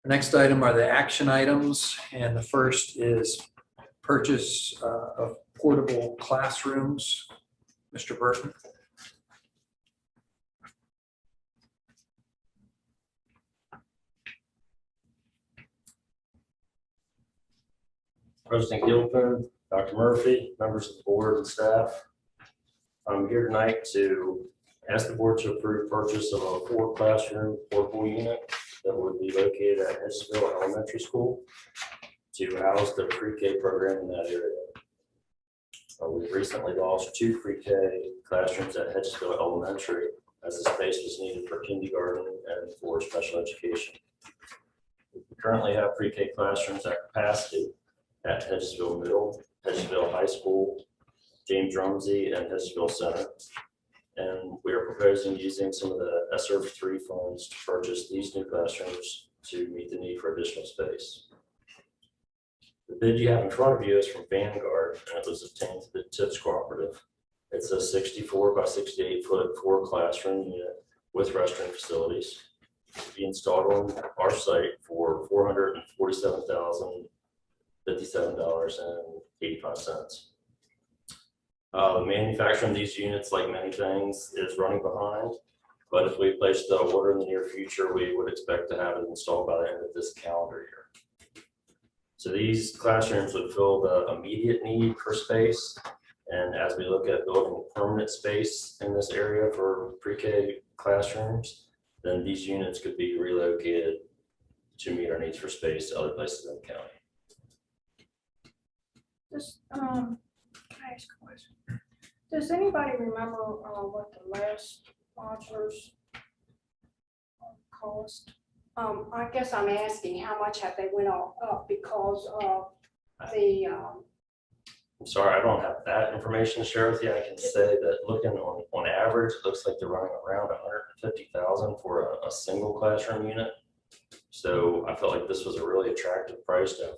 The next item are the action items, and the first is purchase of portable classrooms. Mr. Burton. President Gilpin, Dr. Murphy, members of the board and staff. I'm here tonight to ask the board to approve purchase of a 4-classroom portable unit that would be located at Hedgesville Elementary School to house the pre-K program in that area. We've recently lost 2 pre-K classrooms at Hedgesville Elementary as the space was needed for kindergarten and for special education. We currently have pre-K classrooms at capacity at Hedgesville Middle, Hedgesville High School, James Rumsey, and Hedgesville Center. And we are proposing using some of the ESSER 3 funds to purchase these new classrooms to meet the need for additional space. The bid you have in front of you is from Vanguard, and it was obtained through the TIPS Cooperative. It's a 64 by 68 foot 4-classroom unit with restroom facilities to be installed on our site for $447,057.85. The manufacturing of these units, like many things, is running behind, but if we place the order in the near future, we would expect to have it installed by the end of this calendar year. So these classrooms would fill the immediate need for space, and as we look at building permanent space in this area for pre-K classrooms, then these units could be relocated to meet our needs for space to other places in the county. Just, can I ask a question? Does anybody remember what the last modulars cost? I guess I'm asking how much have they went up because of the, I'm sorry, I don't have that information to share with you. I can say that looking on average, it looks like they're running around $150,000 for a single classroom unit. So I felt like this was a really attractive price to have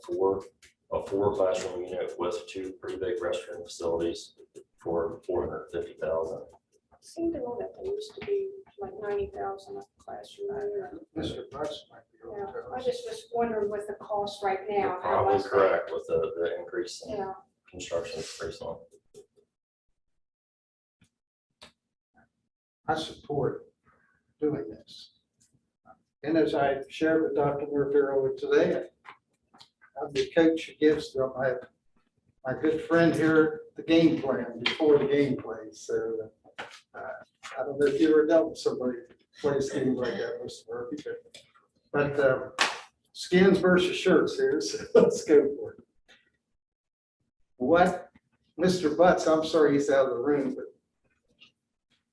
a 4-classroom unit with 2 pretty big restroom facilities for $450,000. seemed to know that they used to be like 90,000 a classroom. Mr. Butts might be able Yeah, to tell I us. just was wondering what the cost right now. You're how probably much they- correct with the increase in Yeah, construction recently. I support doing this. And as I shared with Dr. Murphy earlier today, I'm the coach who gives them my good friend here the game plan before the game plays. So I don't know if you ever dealt with somebody who plays games like that, Mr. Murphy, but skins versus shirts here, so let's go for it. What Mr. Butts, I'm sorry he's out of the room, but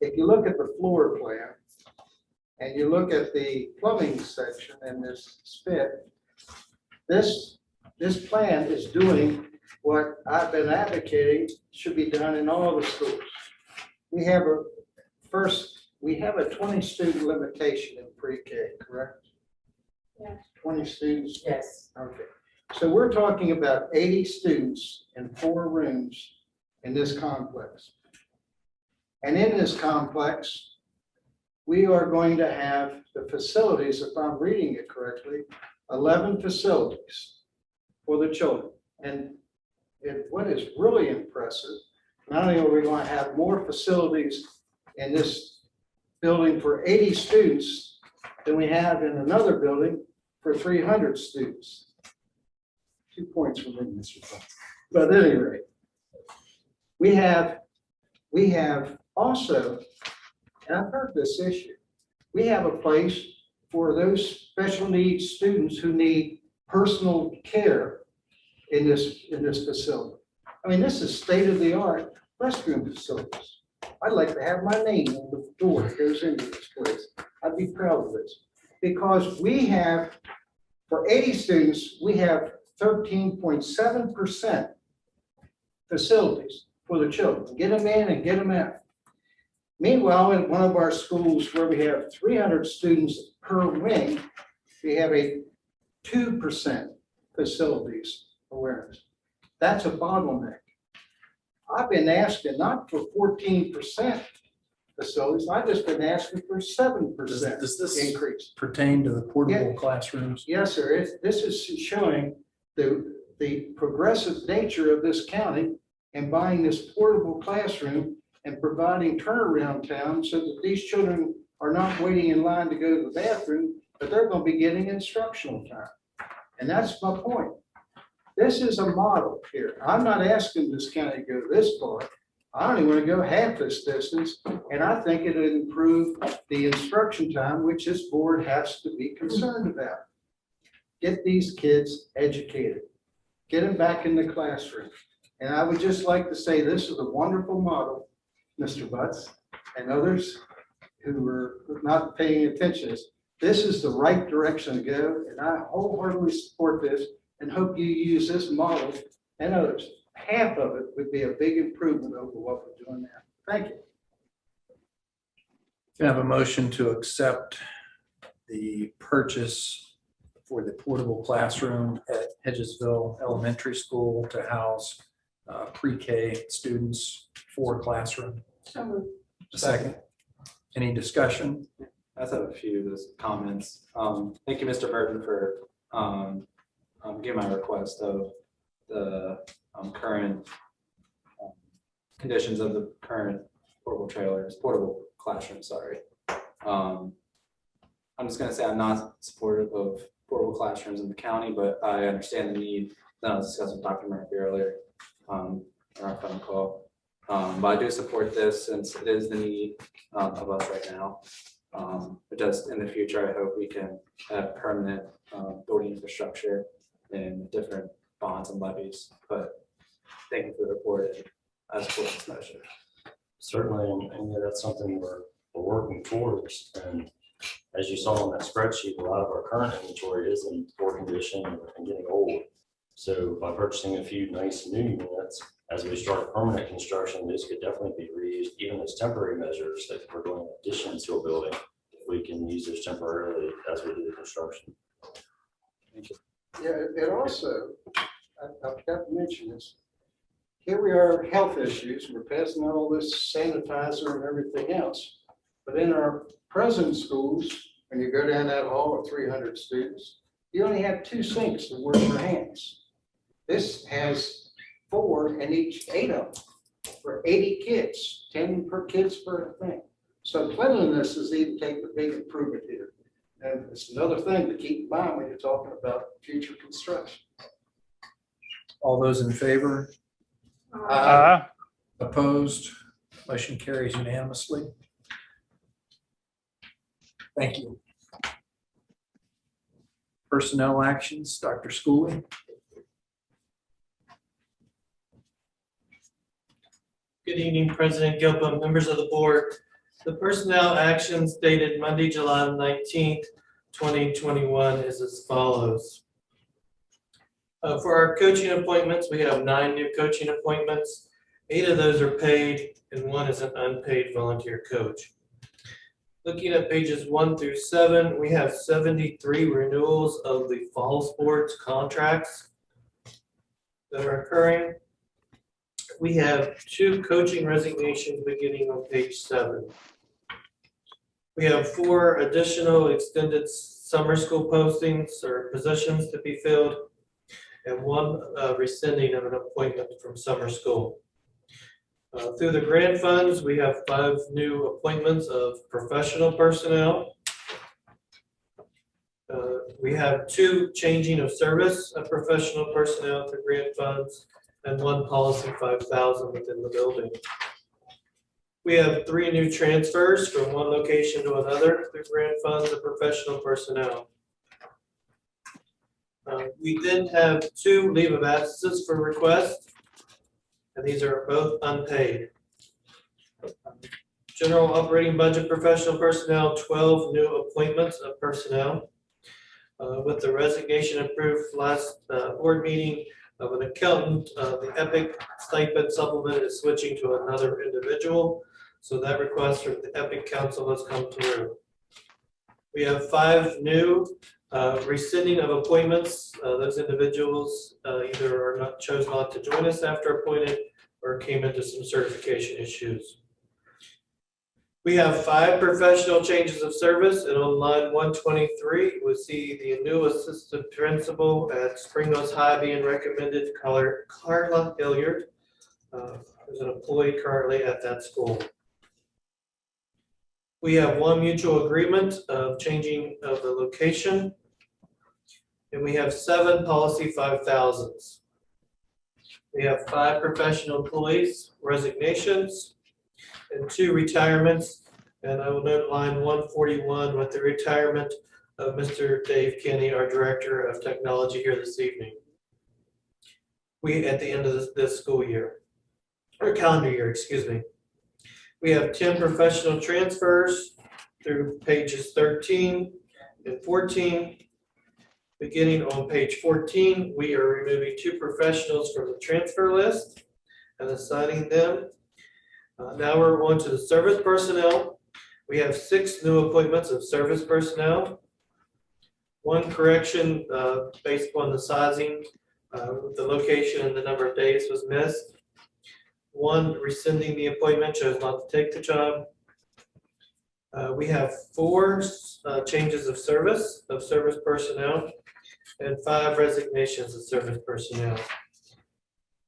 if you look at the floor plan and you look at the plumbing section in this spit, this plan is doing what I've been advocating should be done in all the schools. We have a 20 student limitation in pre-K, correct? Yeah. 20 students? Yes. Okay. So we're talking about 80 students in 4 rooms in this complex. And in this complex, we are going to have the facilities, if I'm reading it correctly, 11 facilities for the children. And what is really impressive, not only are we going to have more facilities in this building for 80 students than we have in another building for 300 students. 2 points for me, Mr. Butts. But at any rate, we have also, and I've heard this issue, we have a place for those special needs students who need personal care in this facility. I mean, this is state-of-the-art restroom facilities. I'd like to have my name on the door that goes into this place. I'd be proud of this. Because we have, for 80 students, we have 13.7% facilities for the children. Get them in and get them out. Meanwhile, in one of our schools where we have 300 students per wing, we have a 2% facilities awareness. That's a bottleneck. I've been asking not for 14% facilities, I've just been asking for 7% Does this increase. pertain to the portable classrooms? Yes, sir. This is showing the progressive nature of this county and buying this portable classroom and providing turnaround time so that these children are not waiting in line to go to the bathroom, but they're going to be getting instructional time. And that's my point. This is a model here. I'm not asking this county to go this far. I only want to go half this distance, and I think it'll improve the instruction time, which this board has to be concerned about. Get these kids educated. Get them back in the classroom. And I would just like to say this is a wonderful model, Mr. Butts and others who are not paying attention. This is the right direction to go, and I wholeheartedly support this and hope you use this model and others. Half of it would be a big improvement over what we're doing now. Thank you. Can I have a motion to accept the purchase for the portable classroom at Hedgesville Elementary School to house pre-K students for classroom? So moved. A second. Any discussion? I just have a few just comments. Thank you, Mr. Burton, for giving my request of the current conditions of the current portable classroom, sorry. I'm just gonna say I'm not supportive of portable classrooms in the county, but I understand the need that I was discussing with Dr. Murphy earlier in our phone call. But I do support this since it is the need of us right now. But just in the future, I hope we can have permanent building infrastructure and different bonds and levies. But thank you for the report and I support this measure. Certainly, and that's something we're working towards. And as you saw on that spreadsheet, a lot of our current inventory is in poor condition and getting old. So by purchasing a few nice new units, as we start permanent construction, this could definitely be reused, even as temporary measures that we're doing addition to a building. If we can use this temporarily as we do the construction. Thank you. Yeah, it also, I've got to mention this. Here we are, health issues. We're passing out all this sanitizer and everything else. But in our present schools, when you go down that hall with 300 students, you only have 2 sinks to wash your hands. This has 4 in each 8 of them for 80 kids, 10 per kids per thing. So cleanliness is even taking a big improvement here. And it's another thing to keep in mind when you're talking about future construction. All those in favor? Opposed? Motion carries unanimously. Thank you. Personnel actions, Dr. Schooley. Good evening, President Gilpin, members of the board. The personnel actions dated Monday, July 19th, 2021 is as follows. For our coaching appointments, we have 9 new coaching appointments. 8 of those are paid and 1 is an unpaid volunteer coach. Looking at pages 1 through 7, we have 73 renewals of the fall sports contracts that are occurring. We have 2 coaching resignations beginning on page 7. We have 4 additional extended summer school postings or positions to be filled, and 1 rescinding of an appointment from summer school. Through the grant funds, we have 5 new appointments of professional personnel. We have 2 changing of service of professional personnel through grant funds, and 1 policy 5,000 within the building. We have 3 new transfers from 1 location to another through grant funds of professional personnel. We then have 2 leave of absences for request, and these are both unpaid. General operating budget professional personnel, 12 new appointments of personnel. With the resignation approved last board meeting of an accountant, the EPIC stipend supplement is switching to another individual. So that request from the EPIC council has come through. We have 5 new rescinding of appointments. Those individuals either chose not to join us after appointed or came into some certification issues. We have 5 professional changes of service, and on line 123, we see the new assistant principal at Spring Mills High being recommended, Carla Hilliard, who's an employee currently at that school. We have 1 mutual agreement of changing of the location, and we have 7 policy 5000s. We have 5 professional employees resignations and 2 retirements. And I will note line 141 with the retirement of Mr. Dave Kenny, our Director of Technology here this evening. We, at the end of this school year, or calendar year, excuse me. We have 10 professional transfers through pages 13 and 14. Beginning on page 14, we are removing 2 professionals from the transfer list and assigning them. Now we're on to the service personnel. We have 6 new appointments of service personnel. 1 correction based upon the sizing, the location and the number of days was missed. 1 rescinding the appointment, chose not to take the job. We have 4 changes of service personnel and 5 resignations of service personnel.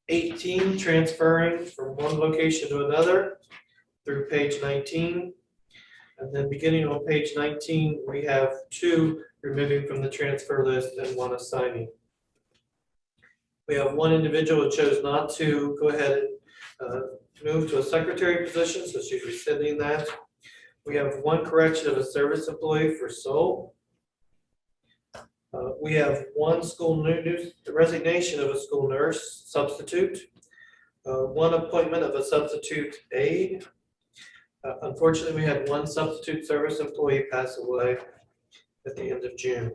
18 transferring from one location to another through page 19. And then beginning on page 19, we have 2 removing from the transfer list and 1 assigning. We have 1 individual who chose not to go ahead and move to a secretary position, so she's rescinding that. We have 1 correction of a service employee for sole. We have 1 school resignation of a school nurse substitute, 1 appointment of a substitute aide. Unfortunately, we had 1 substitute service employee pass away at the end of June.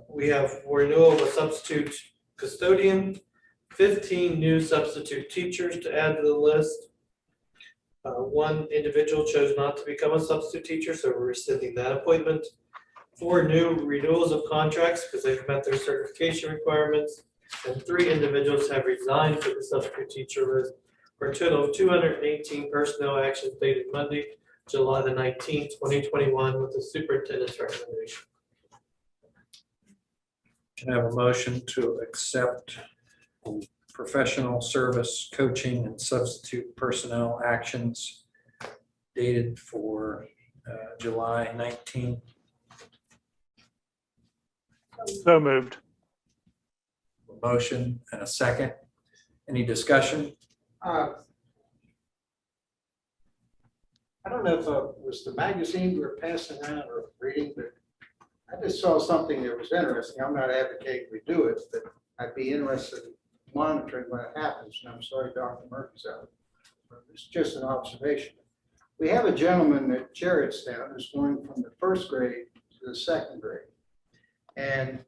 We have renewal of a substitute custodian, 15 new substitute teachers to add to the list. 1 individual chose not to become a substitute teacher, so we're rescinding that appointment. 4 new renewals of contracts because they've met their certification requirements, and 3 individuals have resigned for the substitute teacher list, for a total of 218 personnel actions dated Monday, July the 19th, 2021, with the superintendent's recommendation. Can I have a motion to accept professional service, coaching, and substitute personnel actions dated for July 19th? So moved. A motion and a second. Any discussion? I don't know if it was the magazine we were passing around or reading, but I just saw something that was interesting. I'm not advocating we do it, but I'd be interested in monitoring when it happens. And I'm sorry Dr. Murphy's out. But it's just an observation. We have a gentleman at Jarrettstown who's going from the 1st grade to the 2nd grade. And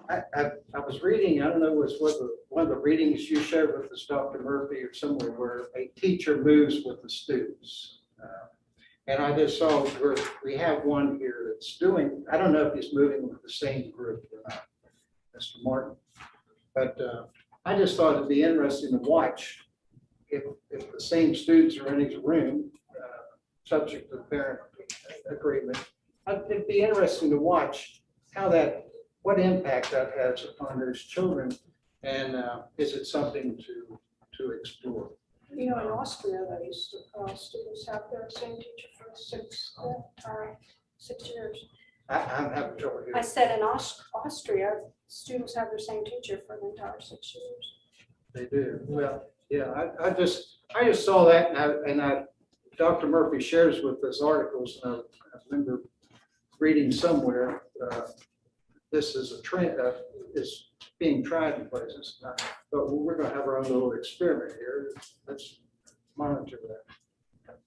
I was reading, I don't know, was one of the readings you shared with us, Dr. Murphy, or somewhere where a teacher moves with the students. And I just saw where we have one here that's doing, I don't know if he's moving with the same group or not, Mr. Martin. But I just thought it'd be interesting to watch if the same students are in his room, subject to the parent agreement. It'd be interesting to watch how what impact that has upon those children, and is it something to explore? You know, in Austria, students have their same teacher for 6 years. I'm having trouble here. I said in Austria, students have their same teacher for the entire 6 years. They do. Well, yeah, I just saw that, and Dr. Murphy shares with us articles, and I remember reading somewhere this is a trend is being tried in places, but we're going to have our own little experiment here. Let's monitor that.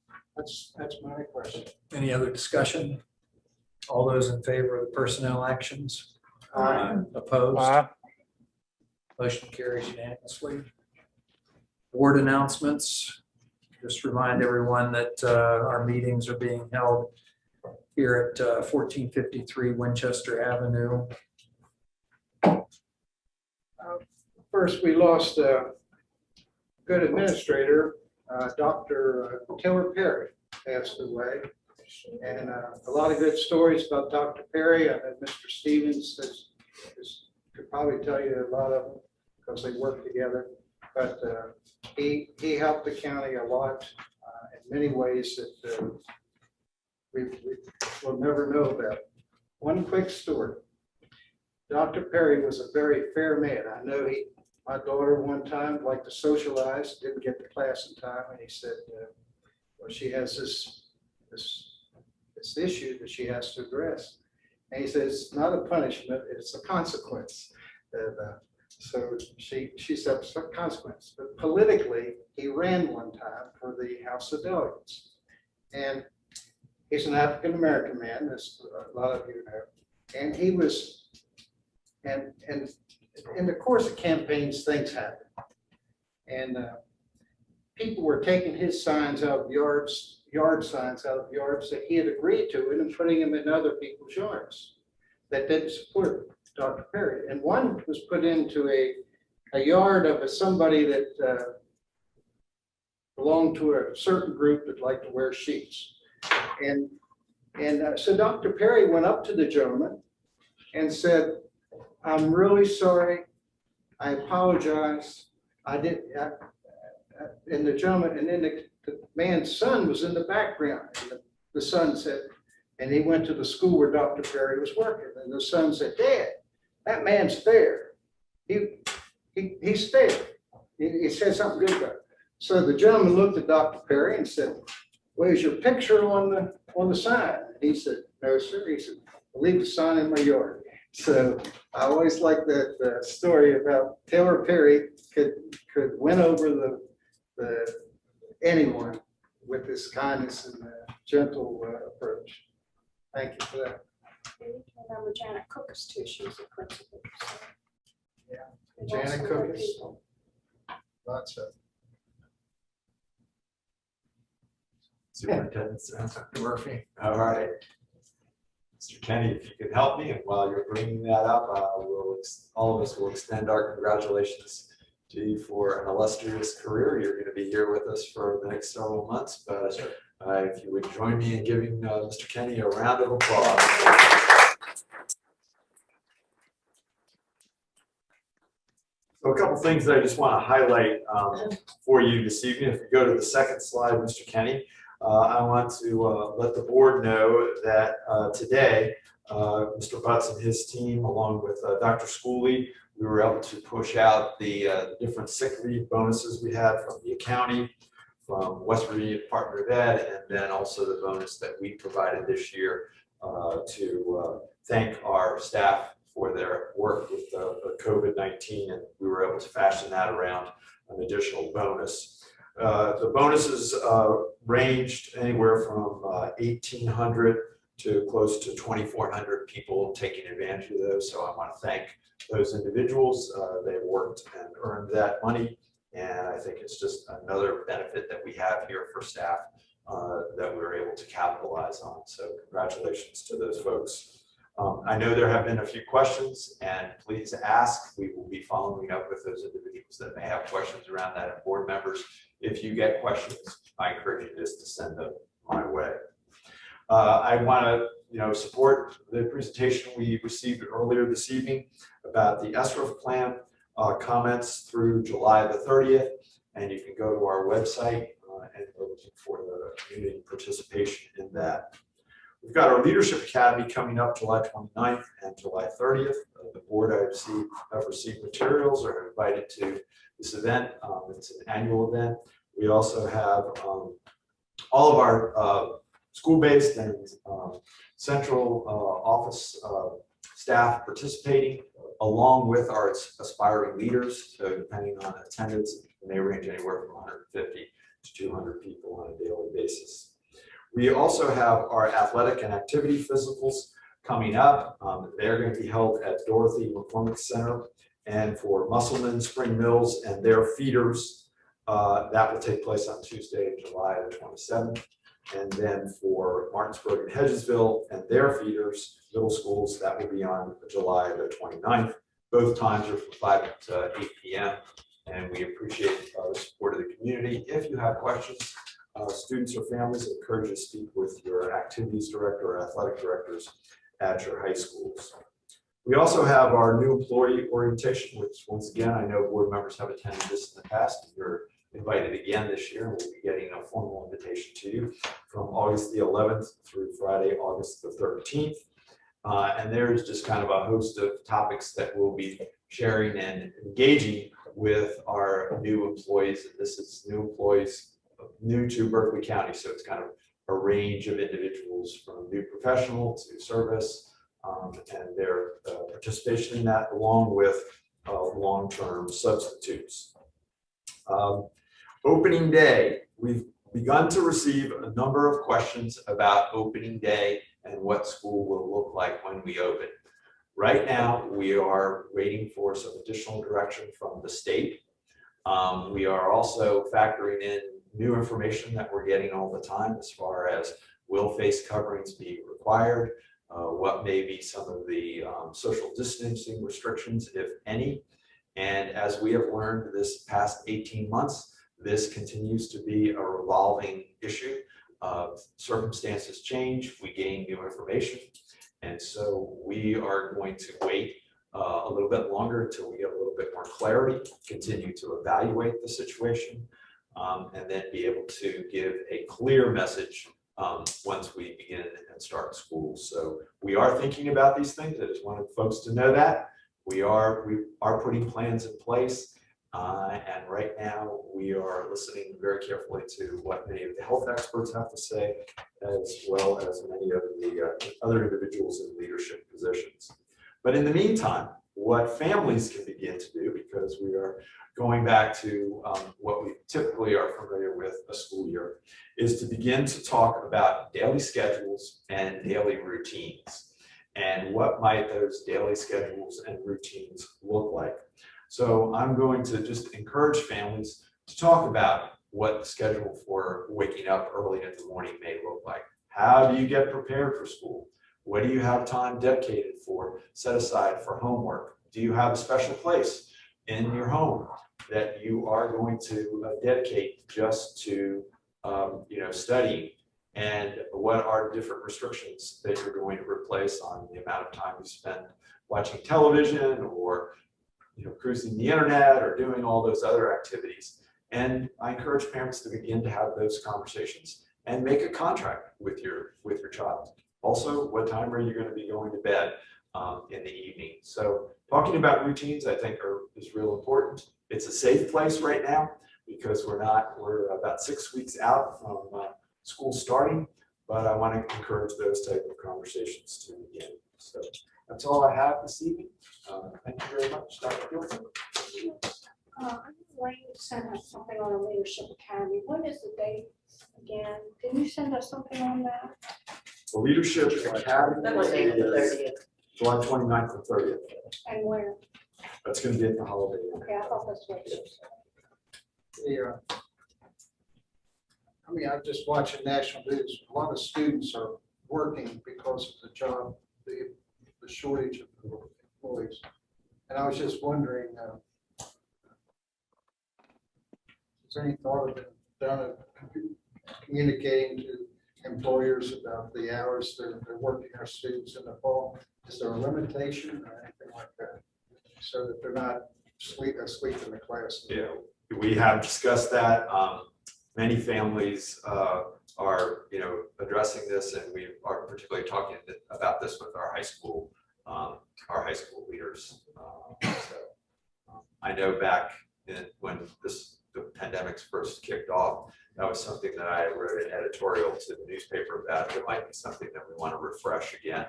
That's my question. Any other discussion? All those in favor of the personnel actions? Opposed? Motion carries unanimously. Board announcements. Just remind everyone that our meetings are being held here at 1453 Winchester Avenue. First, we lost a good administrator, Dr. Taylor Perry passed away. And a lot of good stories about Dr. Perry. I know Mr. Stevens could probably tell you a lot of them because they work together. But he helped the county a lot in many ways that we will never know about. One quick story. Dr. Perry was a very fair man. I know my daughter one time liked to socialize, didn't get to class in time, and he said, well, she has this issue that she has to address. And he says, it's not a punishment, it's a consequence. And, so she said it's a consequence. But politically, he ran one time for the House of Delegates. And he's an African-American man, as a lot of you know. And he was, and in the course of campaigns, things happen. And people were taking his signs out of yard signs out of yards that he had agreed to and putting them in other people's yards that didn't support Dr. Perry. And one was put into a yard of somebody that belonged to a certain group that liked to wear sheets. And so Dr. Perry went up to the gentleman and said, I'm really sorry. I apologize. And the gentleman, and then the man's son was in the background. And the son said, and he went to the school where Dr. Perry was working. And the son said, Dad, that man's fair. He's fair. He said something good about it. So the gentleman looked at Dr. Perry and said, where's your picture on the sign? He said, no, sir. He said, I'll leave the sign in my yard. So I always like that story about Taylor Perry could win over anyone with his kindness and gentle approach. Thank you for that. Remember Janet Cookus too, she was a principal. So. Yeah, We've Janet also got Cookus. people. Lots of. Superintendent Murphy. All right. Mr. Kenny, if you could help me, and while you're bringing that up, all of us will extend our congratulations to you for an illustrious career. You're going to be here with us for the next several months, but if you would join me in giving Mr. Kenny a round of applause. So a couple things that I just want to highlight for you this evening. If you go to the second slide, Mr. Kenny, I want to let the board know that today, Mr. Butts and his team, along with Dr. Schooley, we were able to push out the different sick leave bonuses we had from the county, from West Virginia Department of Ed, and then also the bonus that we provided this year to thank our staff for their work with COVID-19, and we were able to fashion that around an additional bonus. The bonuses ranged anywhere from 1,800 to close to 2,400 people taking advantage of those. So I want to thank those individuals. They worked and earned that money. And I think it's just another benefit that we have here for staff that we're able to capitalize on. So congratulations to those folks. I know there have been a few questions, and please ask. We will be following up with those individuals that may have questions around that, and board members. If you get questions, I encourage you just to send them my way. I want to support the presentation we received earlier this evening about the SRF plan, comments through July the 30th, and you can go to our website and we're looking for the community participation in that. We've got our Leadership Academy coming up July 29th and July 30th. The board have received materials or are invited to this event. It's an annual event. We also have all of our school-based and central office staff participating, along with our aspiring leaders. So depending on attendance, it may range anywhere from 150 to 200 people on a daily basis. We also have our athletic and activity physicals coming up. They're going to be held at Dorothy McCormick Center. And for Musselman, Spring Mills, and their feeders, that will take place on Tuesday, July the 27th. And then for Martinsburg and Hedgesville and their feeders, middle schools, that will be on July the 29th. Both times are from 5 to 8 p.m. And we appreciate the support of the community. If you have questions, students or families, I encourage you to speak with your activities director or athletic directors at your high schools. We also have our new employee orientation, which once again, I know board members have attended this in the past. You're invited again this year, and we'll be getting a formal invitation to you from August the 11th through Friday, August the 13th. And there's just kind of a host of topics that we'll be sharing and engaging with our new employees. And this is new employees new to Berkeley County. So it's kind of a range of individuals from new professional to service, and their participation in that, along with long-term substitutes. Opening day, we've begun to receive a number of questions about opening day and what school will look like when we open. Right now, we are waiting for some additional direction from the state. We are also factoring in new information that we're getting all the time as far as will face coverings be required, what may be some of the social distancing restrictions, if any. And as we have learned this past 18 months, this continues to be a revolving issue. Circumstances change, we gain new information. And so we are going to wait a little bit longer until we get a little bit more clarity, continue to evaluate the situation, and then be able to give a clear message once we begin and start school. So we are thinking about these things. I just wanted folks to know that. We are putting plans in place. And right now we are listening very carefully to what many of the health experts have to say, as well as many of the other individuals in leadership positions. But in the meantime, what families can begin to do, because we are going back to what we typically are familiar with a school year, is to begin to talk about daily schedules and daily routines. And what might those daily schedules and routines look like? So I'm going to just encourage families to talk about what the schedule for waking up early in the morning may look like. How do you get prepared for school? What do you have time dedicated for, set aside for homework? Do you have a special place in your home that you are going to dedicate just to studying? And what are different restrictions that you're going to replace on the amount of time you spend watching television or cruising the internet or doing all those other activities? And I encourage parents to begin to have those conversations and make a contract with your child. Also, what time are you going to be going to bed in the evening? So talking about routines, I think, is real important. It's a safe place right now because we're about 6 weeks out from school starting, but I want to encourage those type of conversations to begin. So that's all I have this evening. Thank you very much, Dr. Gilson. I'm waiting to send us something on the Leadership Academy. What is the date again? Can you send us something on that? The Leadership Academy is July 29th and 30th. And where? That's going to be at the Holiday Inn. Okay, I thought that's what you said. Yeah. I'm just watching national news. A lot of students are working because of the job, the shortage of employees. And I was just wondering, is there any thought of it done of communicating to employers about the hours they're working our students in the fall? Is there a limitation or anything like that, so that they're not asleep in the class? Yeah, we have discussed that. Many families are addressing this, and we are particularly talking about this with our high school leaders. I know back when the pandemics first kicked off, that was something that I wrote an editorial to the newspaper about. It might be something that we want to refresh again,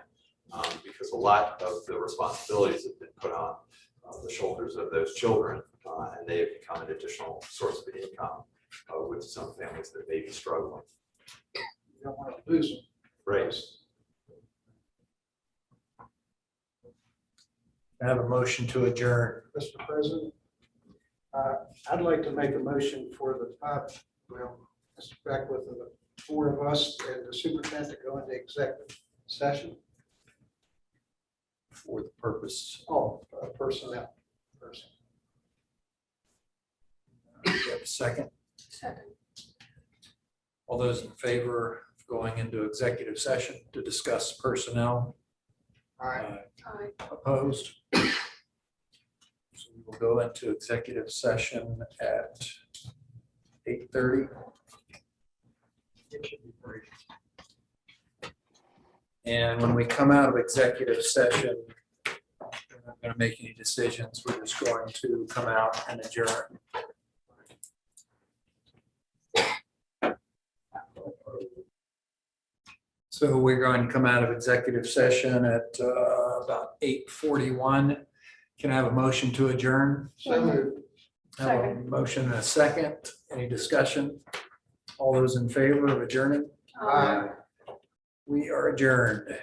because a lot of the responsibilities have been put on the shoulders of those children, and they have become an additional source of income with some families that may be struggling. We don't want to lose them. Right. I have a motion to adjourn. Mr. President, I'd like to make a motion for the Mr. Beckwith and the four of us and the superintendent to go into executive session. For the purpose. Personnel. Person. Do you have a second? Second. All those in favor of going into executive session to discuss personnel? Aye. Opposed? So we will go into executive session at 8:30. And when we come out of executive session, we're not going to make any decisions. We're just going to come out and adjourn. So we're going to come out of executive session at about 8:41. Can I have a motion to adjourn? So moved. I have a motion and a second. Any discussion? All those in favor of adjourning? Aye. We are adjourned.